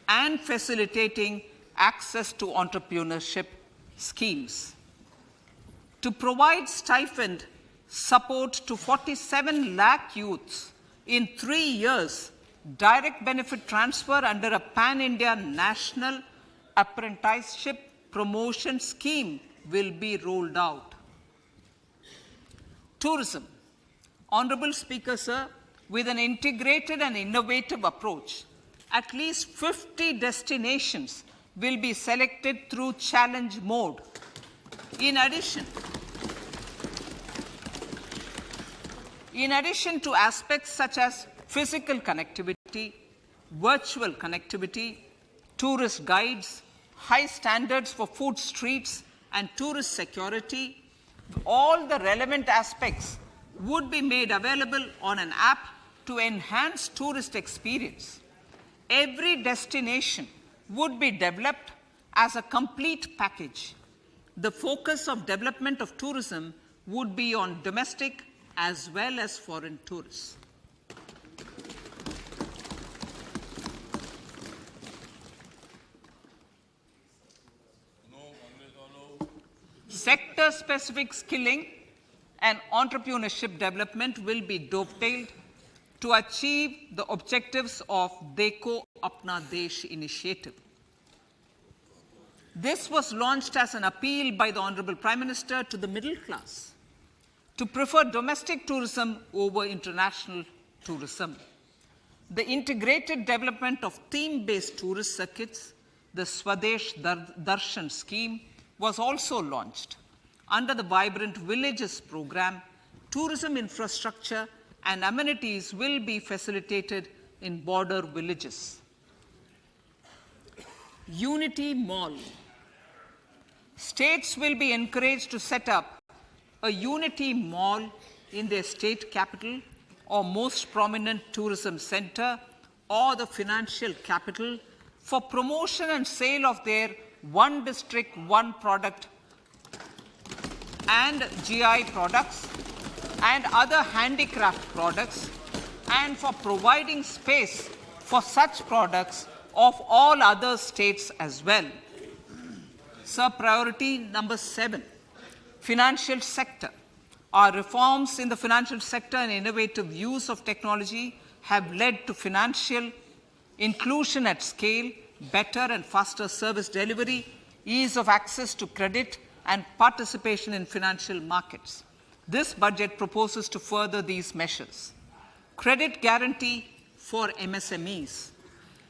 and facilitating access to entrepreneurship schemes. To provide stipend support to 47 lakh youths in 3 years, direct benefit transfer under a pan-India national apprenticeship promotion scheme will be rolled out. Tourism. Honorable Speaker, sir, with an integrated and innovative approach, at least 50 destinations will be selected through challenge mode. In addition to aspects such as physical connectivity, virtual connectivity, tourist guides, high standards for food streets, and tourist security, all the relevant aspects would be made available on an app to enhance tourist experience. Every destination would be developed as a complete package. The focus of development of tourism would be on domestic as well as foreign tourists. Sector-specific skilling and entrepreneurship development will be dovetailed to achieve the objectives of Dekho Apna Desh initiative. This was launched as an appeal by the Honorable Prime Minister to the middle class to prefer domestic tourism over international tourism. The integrated development of theme-based tourist circuits, the Swadesh Darshan scheme, was also launched. under the Vibrant Villages program, tourism infrastructure and amenities will be facilitated in border villages. Unity Mall. States will be encouraged to set up a Unity Mall in their state capital or most prominent tourism center or the financial capital for promotion and sale of their one district, one product and GI products and other handicraft products, and for providing space for such products of all other states as well. Sir, priority number 7, financial sector. Our reforms in the financial sector and innovative use of technology have led to financial inclusion at scale, better and faster service delivery, ease of access to credit, and participation in financial markets. This budget proposes to further these measures. Credit guarantee for MSMEs.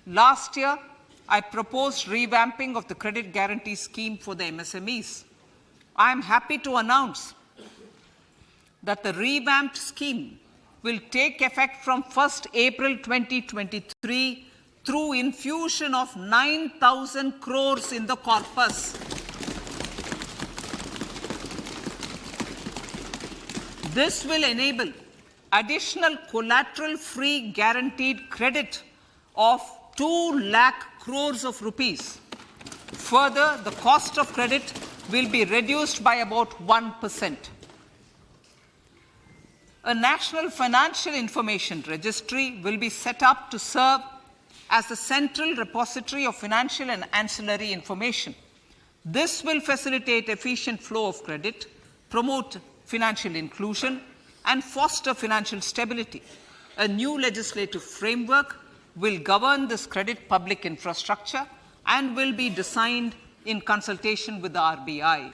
Last year, I proposed revamping of the credit guarantee scheme for the MSMEs. I am happy to announce that the revamped scheme will take effect from 1st April 2023 through infusion of 9,000 crores in the corpus. This will enable additional collateral-free guaranteed credit of 2 lakh crores of rupees. Further, the cost of credit will be reduced by about 1%. A national financial information registry will be set up to serve as the central repository of financial and ancillary information. This will facilitate efficient flow of credit, promote financial inclusion, and foster financial stability. A new legislative framework will govern this credit public infrastructure and will be designed in consultation with the RBI.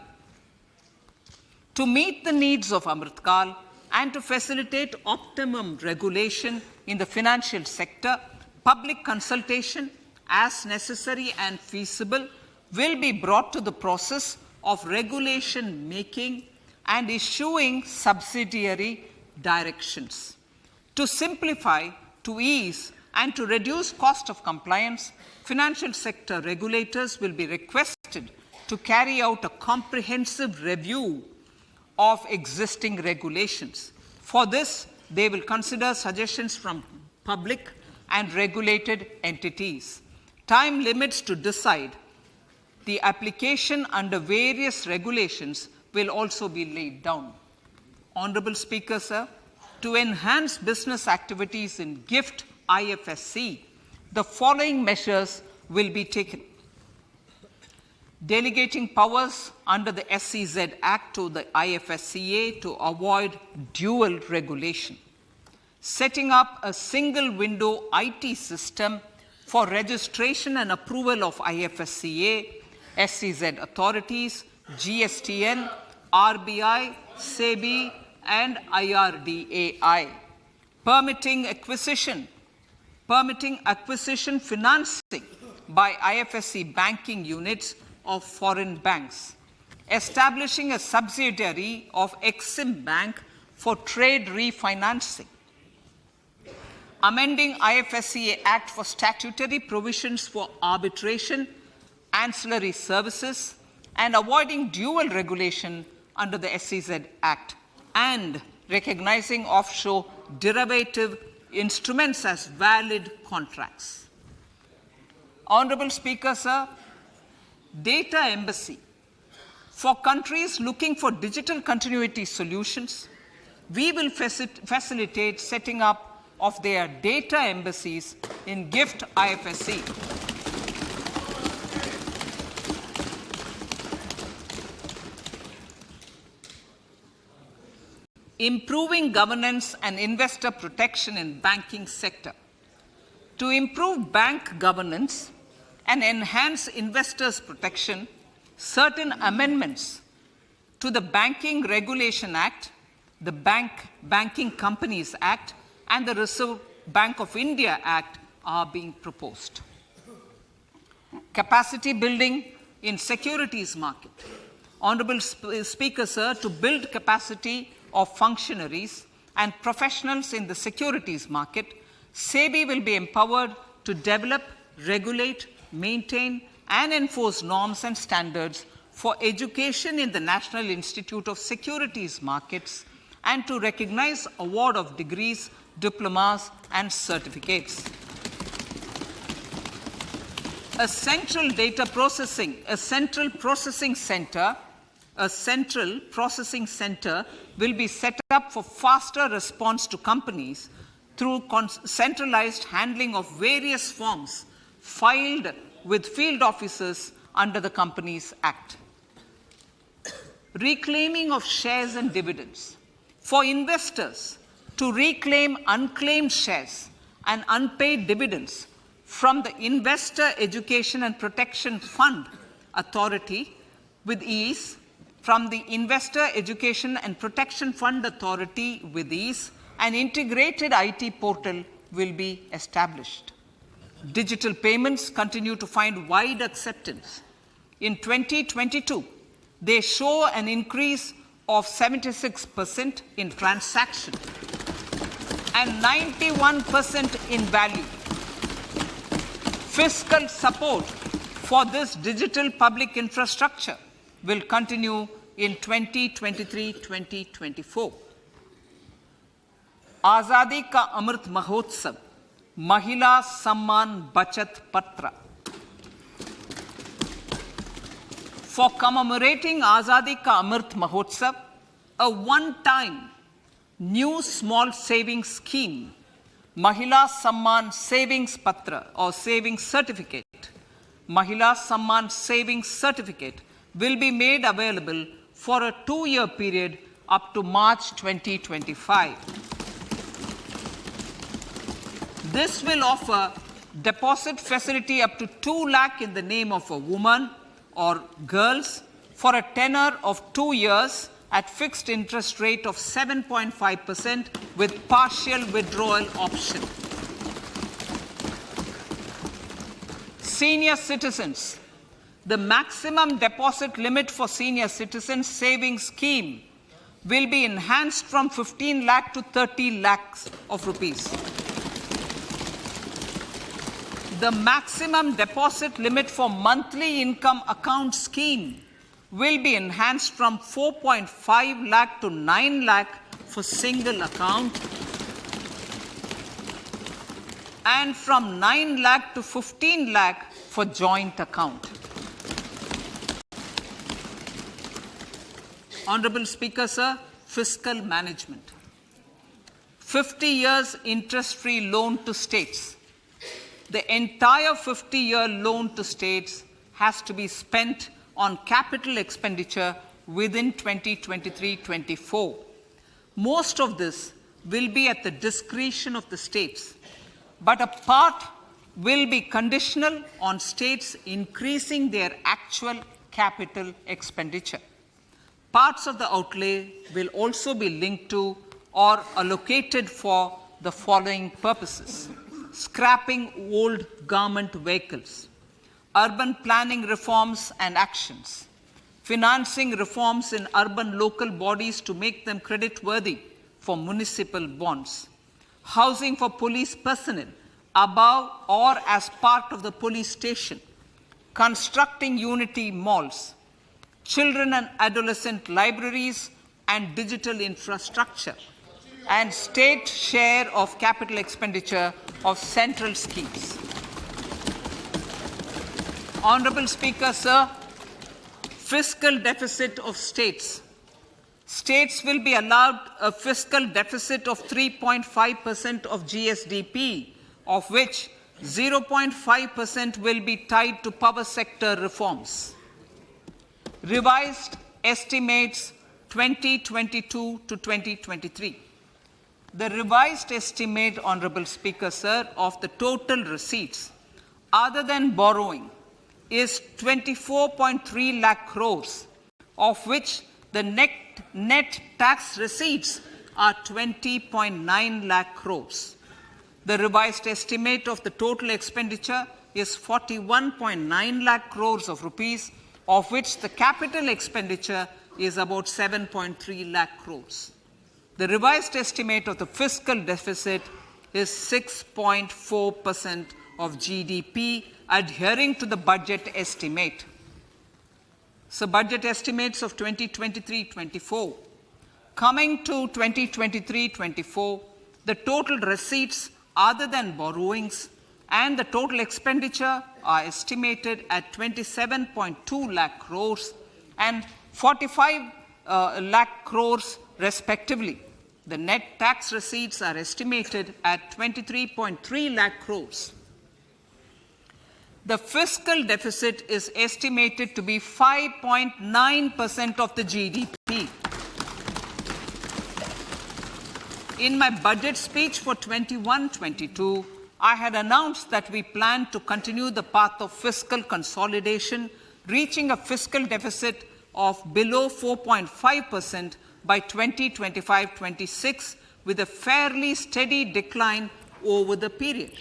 To meet the needs of Amritkal and to facilitate optimum regulation in the financial sector, public consultation, as necessary and feasible, will be brought to the process of regulation making and issuing subsidiary directions. To simplify, to ease, and to reduce cost of compliance, financial sector regulators will be requested to carry out a comprehensive review of existing regulations. For this, they will consider suggestions from public and regulated entities. Time limits to decide the application under various regulations will also be laid down. Honorable Speaker, sir, to enhance business activities in GIFT IFSC, the following measures will be taken. Delegating powers under the SEZ Act to the IFSCA to avoid dual regulation. Setting up a single window IT system for registration and approval of IFSCA, SEZ authorities, GSTN, RBI, SEBI, and IRDAI. Permitting acquisition financing by IFSC banking units of foreign banks. Establishing a subsidiary of Exim Bank for trade refinancing. Amending IFSCA Act for statutory provisions for arbitration, ancillary services, and avoiding dual regulation under the SEZ Act, and recognizing offshore derivative instruments as valid contracts. Honorable Speaker, sir, data embassy. For countries looking for digital continuity solutions, we will facilitate setting up of their data embassies in GIFT IFSC. Improving governance and investor protection in banking sector. To improve bank governance and enhance investors' protection, certain amendments to the Banking Regulation Act, the Banking Companies Act, and the Reserve Bank of India Act are being proposed. Capacity building in securities market. Honorable Speaker, sir, to build capacity of functionaries and professionals in the securities market, SEBI will be empowered to develop, regulate, maintain, and enforce norms and standards for education in the National Institute of Securities Markets and to recognize award of degrees, diplomas, and certificates. A central processing center will be set up for faster response to companies through centralized handling of various forms filed with field officers under the Companies Act. Reclaiming of shares and dividends. For investors to reclaim unclaimed shares and unpaid dividends from the Investor Education and Protection Fund Authority with ease, from the Investor Education and Protection Fund Authority with ease, an integrated IT portal will be established. Digital payments continue to find wide acceptance. In 2022, they show an increase of 76% in transaction and 91% in value. Fiscal support for this digital public infrastructure will continue in 2023-2024. Azadi Ka Amrit Mahotsav, Mahila Samman Bachat Patra. For commemorating Azadi Ka Amrit Mahotsav, a one-time new small savings scheme, Mahila Samman Savings Patra or Savings Certificate, Mahila Samman Savings Certificate will be made available for a 2-year period up to March 2025. This will offer deposit facility up to 2 lakh in the name of a woman or girls for a tenure of 2 years at fixed interest rate of 7.5% with partial withdrawal option. Senior citizens. The maximum deposit limit for senior citizens savings scheme will be enhanced from 15 lakh to 30 lakhs of rupees. The maximum deposit limit for monthly income account scheme will be enhanced from 4.5 lakh to 9 lakh for single account and from 9 lakh to 15 lakh for joint account. Honorable Speaker, sir, fiscal management. 50 years interest-free loan to states. The entire 50-year loan to states has to be spent on capital expenditure within 2023-24. Most of this will be at the discretion of the states, but a part will be conditional on states increasing their actual capital expenditure. Parts of the outlay will also be linked to or allocated for the following purposes: scrapping old government vehicles, urban planning reforms and actions, financing reforms in urban local bodies to make them credit-worthy for municipal bonds, housing for police personnel above or as part of the police station, constructing unity malls, children and adolescent libraries and digital infrastructure, and state share of capital expenditure of central schemes. Honorable Speaker, sir, fiscal deficit of states. States will be allowed a fiscal deficit of 3.5% of GSDP, of which 0.5% will be tied to power sector reforms. Revised estimates 2022 to 2023. The revised estimate, Honorable Speaker, sir, of the total receipts other than borrowing is 24.3 lakh crores, of which the net tax receipts are 20.9 lakh crores. The revised estimate of the total expenditure is 41.9 lakh crores of rupees, of which the capital expenditure is about 7.3 lakh crores. The revised estimate of the fiscal deficit is 6.4% of GDP, adhering to the budget estimate. So budget estimates of 2023-24. Coming to 2023-24, the total receipts other than borrowings and the total expenditure are estimated at 27.2 lakh crores and 45 lakh crores respectively. The net tax receipts are estimated at 23.3 lakh crores. The fiscal deficit is estimated to be 5.9% of the GDP. In my budget speech for 21-22, I had announced that we plan to continue the path of fiscal consolidation, reaching a fiscal deficit of below 4.5% by 2025-26, with a fairly steady decline over the period.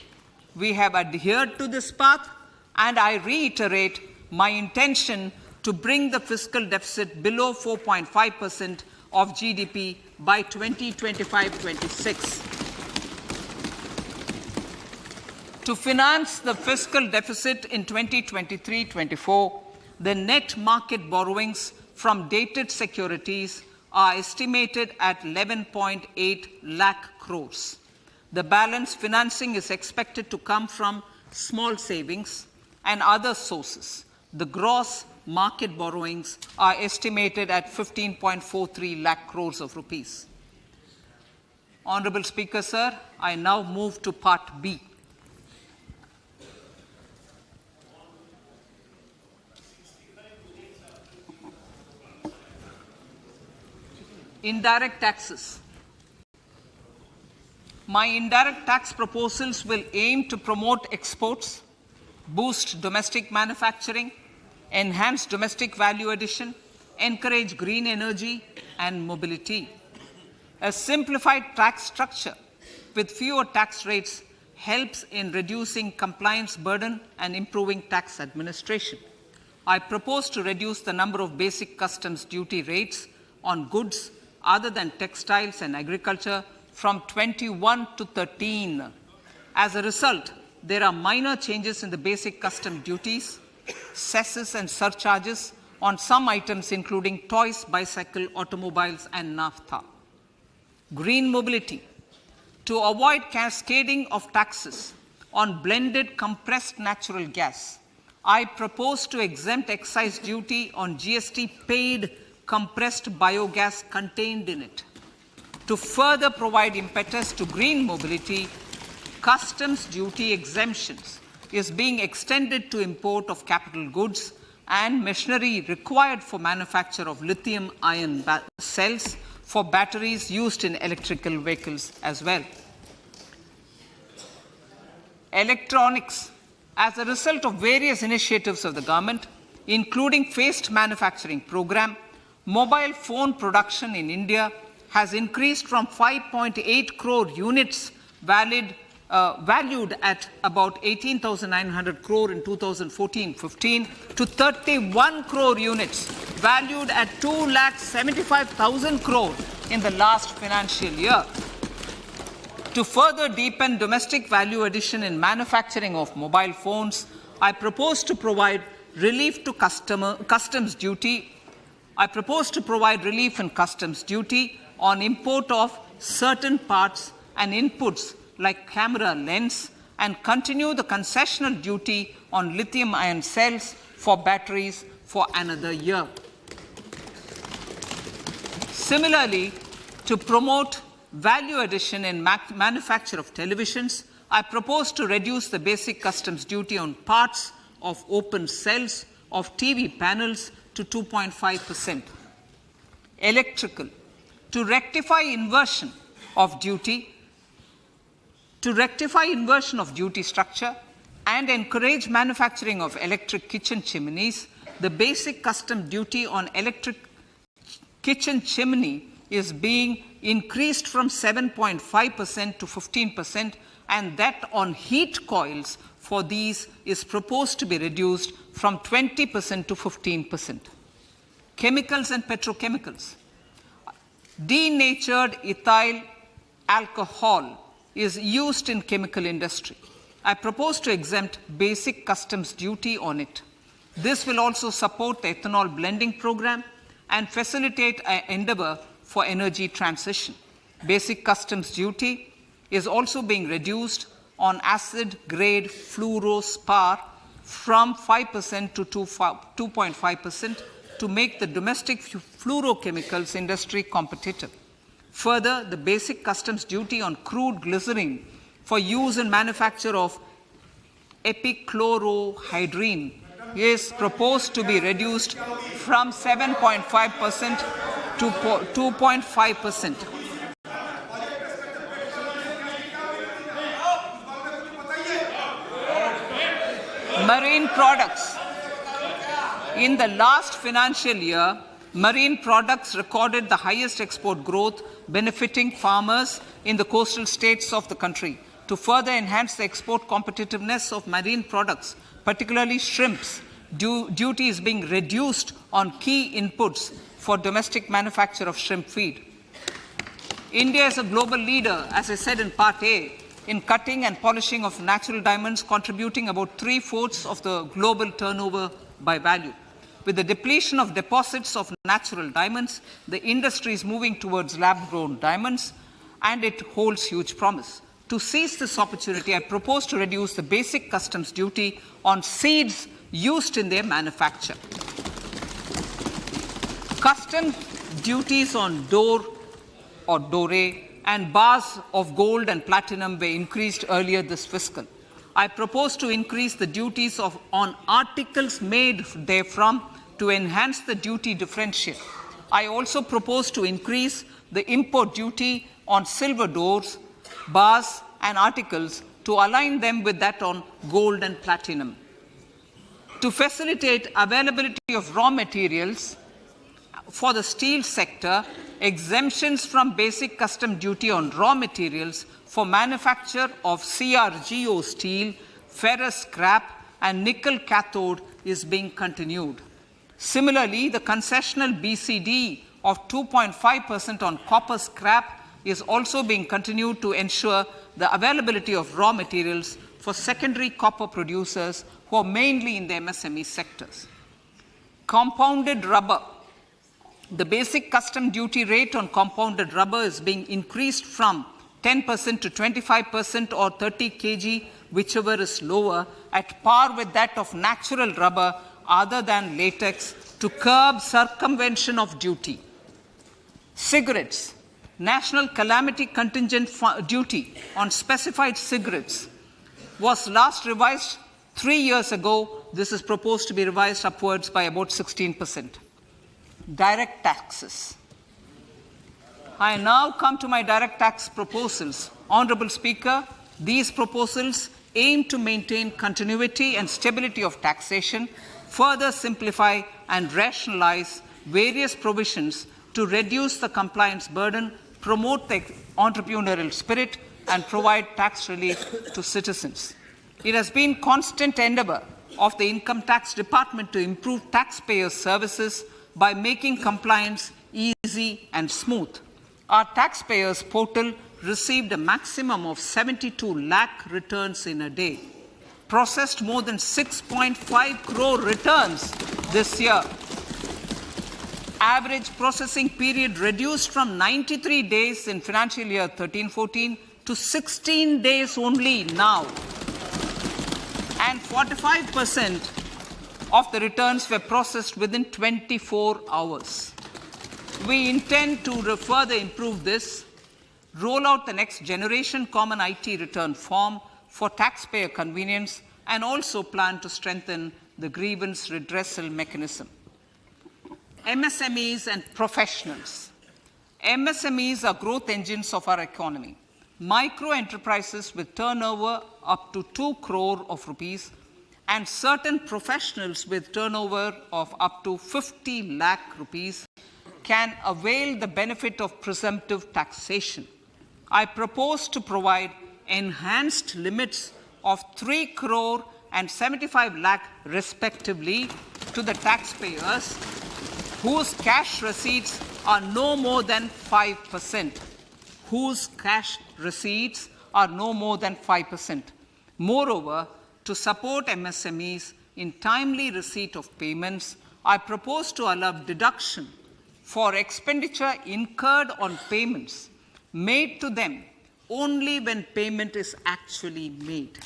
We have adhered to this path, and I reiterate my intention to bring the fiscal deficit below 4.5% of GDP by 2025-26. To finance the fiscal deficit in 2023-24, the net market borrowings from dated securities are estimated at 11.8 lakh crores. The balance financing is expected to come from small savings and other sources. The gross market borrowings are estimated at 15.43 lakh crores of rupees. Honorable Speaker, sir, I now move to Part B. Indirect taxes. My indirect tax proposals will aim to promote exports, boost domestic manufacturing, enhance domestic value addition, encourage green energy and mobility. A simplified tax structure with fewer tax rates helps in reducing compliance burden and improving tax administration. I propose to reduce the number of basic customs duty rates on goods other than textiles and agriculture from 21 to 13. As a result, there are minor changes in the basic custom duties, cesses and surcharges on some items including toys, bicycle, automobiles and naphtha. Green mobility. To avoid cascading of taxes on blended compressed natural gas, I propose to exempt excise duty on GST paid compressed biogas contained in it. To further provide impetus to green mobility, customs duty exemptions is being extended to import of capital goods and machinery required for manufacture of lithium-ion cells for batteries used in electrical vehicles as well. Electronics. As a result of various initiatives of the government, including phased manufacturing program, mobile phone production in India has increased from 5.8 crore units valued at about 18,900 crore in 2014-15 to 31 crore units valued at 2,75,000 crore in the last financial year. To further deepen domestic value addition in manufacturing of mobile phones, I propose to provide relief to customs duty. I propose to provide relief in customs duty on import of certain parts and inputs like camera lens and continue the concessional duty on lithium-ion cells for batteries for another year. Similarly, to promote value addition in manufacture of televisions, I propose to reduce the basic customs duty on parts of open cells of TV panels to 2.5%. Electrical. To rectify inversion of duty structure and encourage manufacturing of electric kitchen chimneys, the basic custom duty on electric kitchen chimney is being increased from 7.5% to 15%, and that on heat coils for these is proposed to be reduced from 20% to 15%. Chemicals and petrochemicals. Denatured ethyl alcohol is used in chemical industry. I propose to exempt basic customs duty on it. This will also support the ethanol blending program and facilitate an endeavor for energy transition. Basic customs duty is also being reduced on acid-grade fluorospar from 5% to 2.5% to make the domestic fluorochemicals industry competitive. Further, the basic customs duty on crude glycerin for use in manufacture of epichlorohydrin is proposed to be reduced from 7.5% to 2.5%. Marine products. In the last financial year, marine products recorded the highest export growth, benefiting farmers in the coastal states of the country. To further enhance the export competitiveness of marine products, particularly shrimps, duty is being reduced on key inputs for domestic manufacture of shrimp feed. India is a global leader, as I said in Part A, in cutting and polishing of natural diamonds, contributing about 3/4 of the global turnover by value. With the depletion of deposits of natural diamonds, the industry is moving towards lab-grown diamonds, and it holds huge promise. To seize this opportunity, I propose to reduce the basic customs duty on seeds used in their manufacture. Customs duties on door or doré and bars of gold and platinum were increased earlier this fiscal. I propose to increase the duties on articles made therefrom to enhance the duty differential. I also propose to increase the import duty on silver doors, bars, and articles to align them with that on gold and platinum. To facilitate availability of raw materials for the steel sector, exemptions from basic custom duty on raw materials for manufacture of CRGO steel, ferrous scrap, and nickel cathode is being continued. Similarly, the concessional BCD of 2.5% on copper scrap is also being continued to ensure the availability of raw materials for secondary copper producers who are mainly in the MSME sectors. Compounded rubber. The basic custom duty rate on compounded rubber is being increased from 10% to 25% or 30 kg, whichever is lower, at par with that of natural rubber other than latex, to curb circumvention of duty. Cigarettes. National calamity contingent duty on specified cigarettes was last revised 3 years ago. This is proposed to be revised upwards by about 16%. Direct taxes. I now come to my direct tax proposals. Honorable Speaker, these proposals aim to maintain continuity and stability of taxation, further simplify and rationalize various provisions to reduce the compliance burden, promote the entrepreneurial spirit, and provide tax relief to citizens. It has been constant endeavor of the Income Tax Department to improve taxpayers' services by making compliance easy and smooth. Our taxpayers portal received a maximum of 72 lakh returns in a day, processed more than 6.5 crore returns this year. Average processing period reduced from 93 days in financial year 13-14 to 16 days only now. And 45% of the returns were processed within 24 hours. We intend to further improve this, roll out the next generation common IT return form for taxpayer convenience, and also plan to strengthen the grievance redressal mechanism. MSMEs and professionals. MSMEs are growth engines of our economy. Micro enterprises with turnover up to 2 crore of rupees and certain professionals with turnover of up to 50 lakh rupees can avail the benefit of presumptive taxation. I propose to provide enhanced limits of 3 crore and 75 lakh respectively to the taxpayers whose cash receipts are no more than 5%. Whose cash receipts are no more than 5%. Moreover, to support MSMEs in timely receipt of payments, I propose to allow deduction for expenditure incurred on payments made to them only when payment is actually made.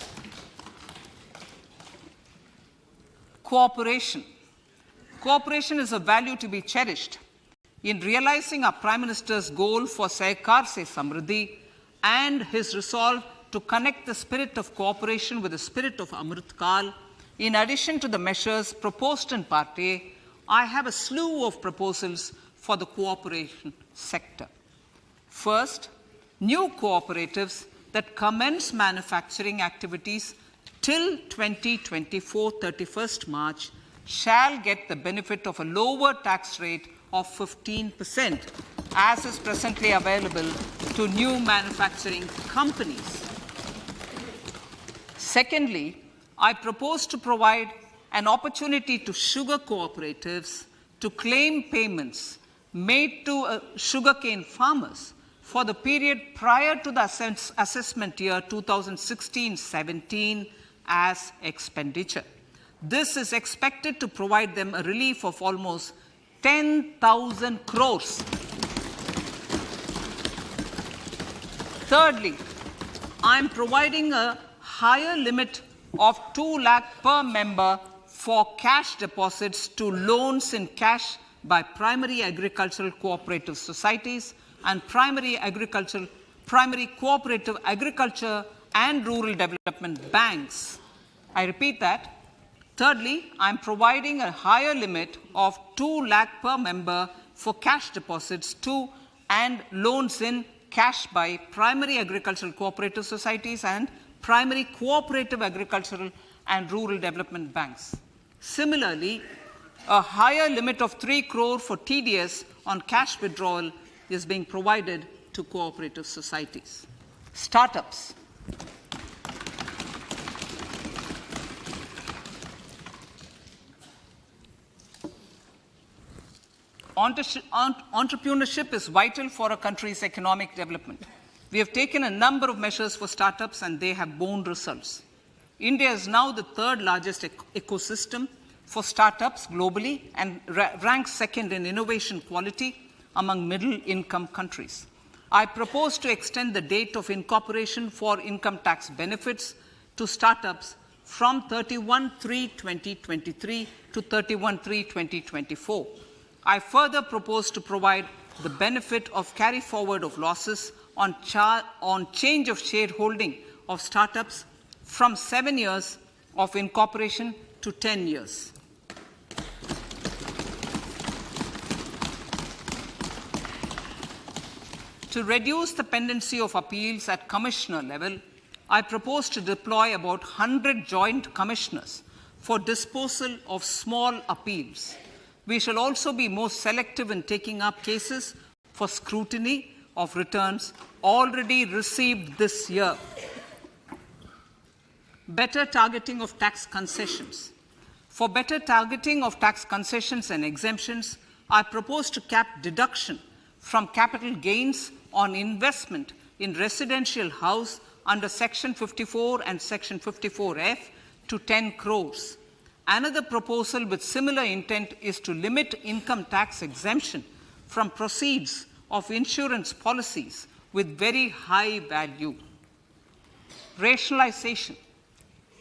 Cooperation. Cooperation is a value to be cherished. In realizing our Prime Minister's goal for Sehkar Se Samriddhi and his resolve to connect the spirit of cooperation with the spirit of Amrit Kal, in addition to the measures proposed in Part A, I have a slew of proposals for the cooperation sector. First, new cooperatives that commence manufacturing activities till 2024, 31st March, shall get the benefit of a lower tax rate of 15%, as is presently available to new manufacturing companies. Secondly, I propose to provide an opportunity to sugar cooperatives to claim payments made to sugarcane farmers for the period prior to the assessment year 2016-17 as expenditure. This is expected to provide them a relief of almost 10,000 crores. Thirdly, I am providing a higher limit of 2 lakh per member for cash deposits to loans in cash by primary agricultural cooperative societies and primary cooperative agriculture and rural development banks. I repeat that. Thirdly, I am providing a higher limit of 2 lakh per member for cash deposits to and loans in cash by primary agricultural cooperative societies and primary cooperative agricultural and rural development banks. Similarly, a higher limit of 3 crore for TDS on cash withdrawal is being provided to cooperative societies. Startups. Entrepreneurship is vital for a country's economic development. We have taken a number of measures for startups and they have borne results. India is now the third largest ecosystem for startups globally and ranks second in innovation quality among middle-income countries. I propose to extend the date of incorporation for income tax benefits to startups from 31/3/2023 to 31/3/2024. I further propose to provide the benefit of carry forward of losses on change of shareholding of startups from 7 years of incorporation to 10 years. To reduce the pendency of appeals at commissioner level, I propose to deploy about 100 joint commissioners for disposal of small appeals. We shall also be more selective in taking up cases for scrutiny of returns already received this year. Better targeting of tax concessions. For better targeting of tax concessions and exemptions, I propose to cap deduction from capital gains on investment in residential house under Section 54 and Section 54F to 10 crores. Another proposal with similar intent is to limit income tax exemption from proceeds of insurance policies with very high value. Rationalization.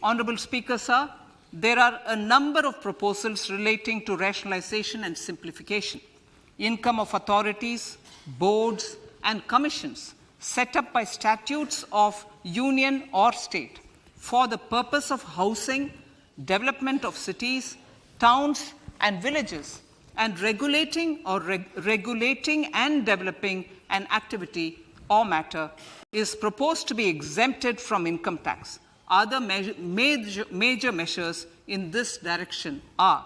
Honorable Speaker, sir, there are a number of proposals relating to rationalization and simplification. Income of authorities, boards, and commissions set up by statutes of union or state for the purpose of housing, development of cities, towns, and villages, and regulating and developing an activity or matter is proposed to be exempted from income tax. Other major measures in this direction are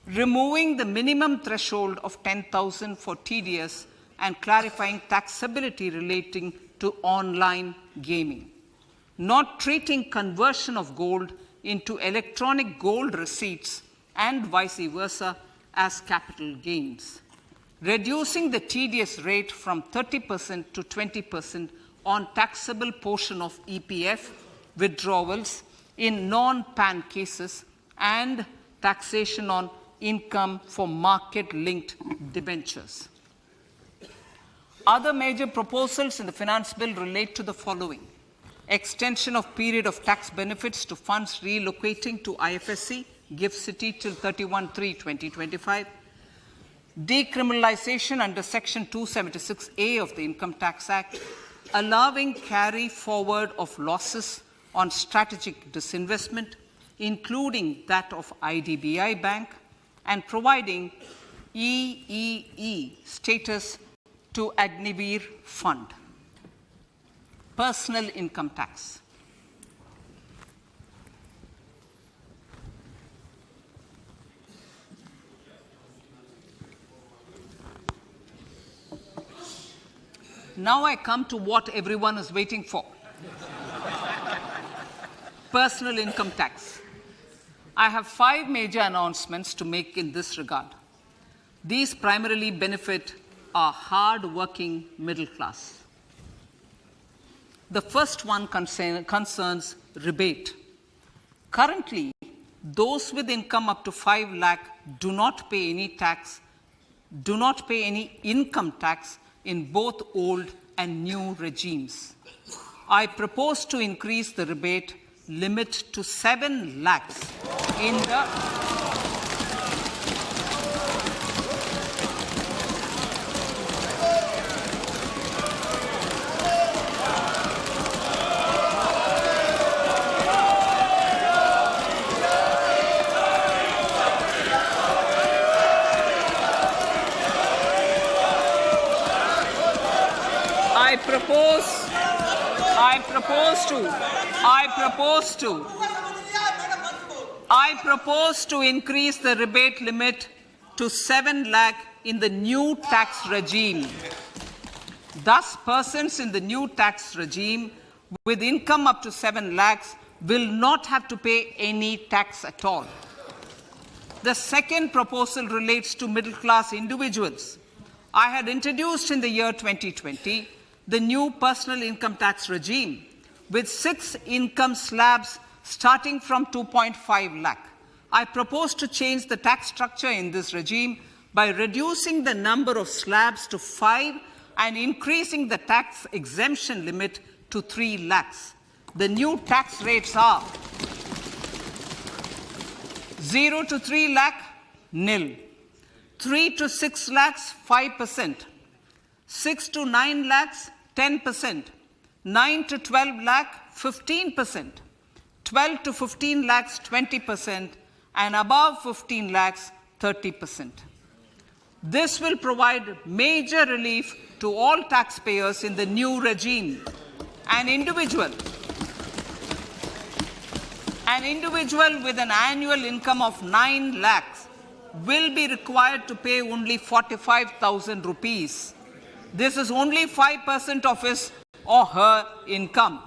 removing the minimum threshold of 10,000 for TDS and clarifying taxability relating to online gaming. not treating conversion of gold into electronic gold receipts and vice versa as capital gains, reducing the TDS rate from 30% to 20% on taxable portion of EPF withdrawals in non-PAN cases, and taxation on income for market-linked debentures. Other major proposals in the finance bill relate to the following: extension of period of tax benefits to funds relocating to IFSC, GIFT City till 31/3/2025, decriminalization under Section 276A of the Income Tax Act, allowing carry forward of losses on strategic disinvestment, including that of IDBI Bank, and providing EEE status to Agnivir Fund. Personal income tax. Now I come to what everyone is waiting for. Personal income tax. I have 5 major announcements to make in this regard. These primarily benefit our hard-working middle class. The first one concerns rebate. Currently, those with income up to 5 lakh do not pay any income tax in both old and new regimes. I propose to increase the rebate limit to 7 lakhs in the I propose to increase the rebate limit to 7 lakh in the new tax regime. Thus, persons in the new tax regime with income up to 7 lakhs will not have to pay any tax at all. The second proposal relates to middle class individuals. I had introduced in the year 2020 the new personal income tax regime with 6 income slabs starting from 2.5 lakh. I propose to change the tax structure in this regime by reducing the number of slabs to 5 and increasing the tax exemption limit to 3 lakhs. The new tax rates are 0 to 3 lakh, nil. 3 to 6 lakhs, 5%. 6 to 9 lakhs, 10%. 9 to 12 lakh, 15%. 12 to 15 lakhs, 20%. And above 15 lakhs, 30%. This will provide major relief to all taxpayers in the new regime. An individual with an annual income of 9 lakhs will be required to pay only 45,000 rupees. This is only 5% of his or her income.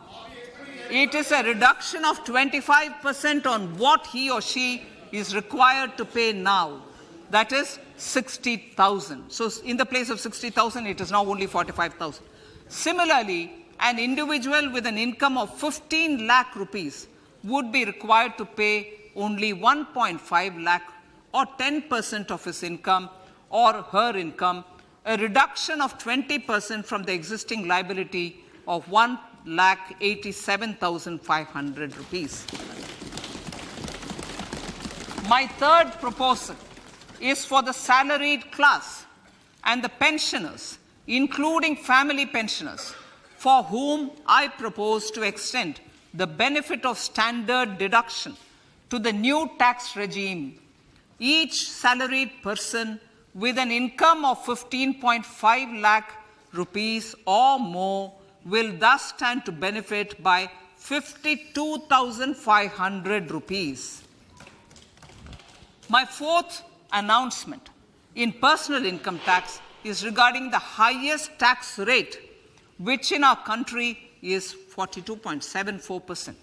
It is a reduction of 25% on what he or she is required to pay now. That is 60,000. So in the place of 60,000, it is now only 45,000. Similarly, an individual with an income of 15 lakh rupees would be required to pay only 1.5 lakh or 10% of his income or her income, a reduction of 20% from the existing liability of 1,87,500 rupees. My third proposal is for the salaried class and the pensioners, including family pensioners, for whom I propose to extend the benefit of standard deduction to the new tax regime. Each salaried person with an income of 15.5 lakh rupees or more will thus stand to benefit by 52,500 rupees. My fourth announcement in personal income tax is regarding the highest tax rate, which in our country is 42.74%.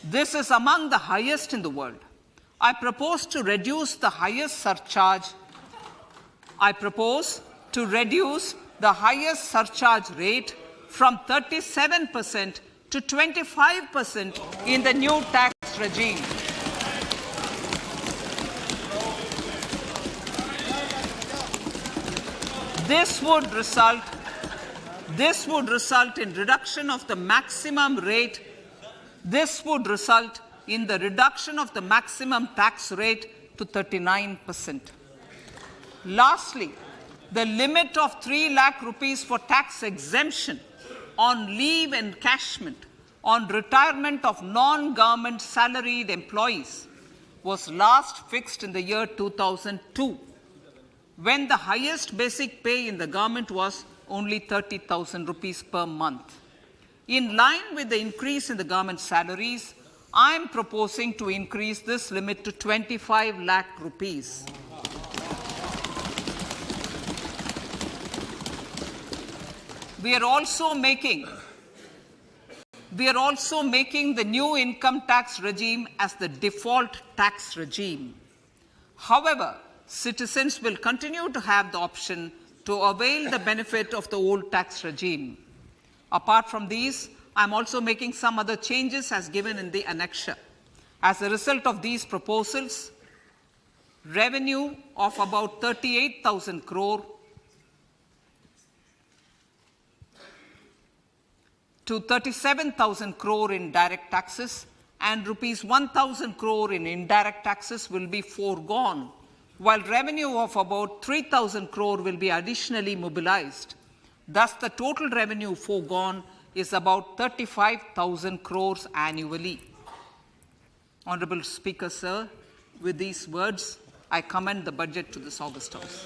This is among the highest in the world. I propose to reduce the highest surcharge rate from 37% to 25% in the new tax regime. This would result in reduction of the maximum rate. This would result in the reduction of the maximum tax rate to 39%. Lastly, the limit of 3 lakh rupees for tax exemption on leave encashment on retirement of non-government salaried employees was last fixed in the year 2002, when the highest basic pay in the government was only 30,000 rupees per month. In line with the increase in the government salaries, I am proposing to increase this limit to 25 lakh rupees. We are also making the new income tax regime as the default tax regime. However, citizens will continue to have the option to avail the benefit of the old tax regime. Apart from these, I am also making some other changes as given in the annexure. As a result of these proposals, revenue of about 38,000 crore to 37,000 crore in direct taxes and rupees 1,000 crore in indirect taxes will be foregone, while revenue of about 3,000 crore will be additionally mobilized. Thus, the total revenue foregone is about 35,000 crores annually. Honorable Speaker, sir, with these words, I commend the budget to this August House.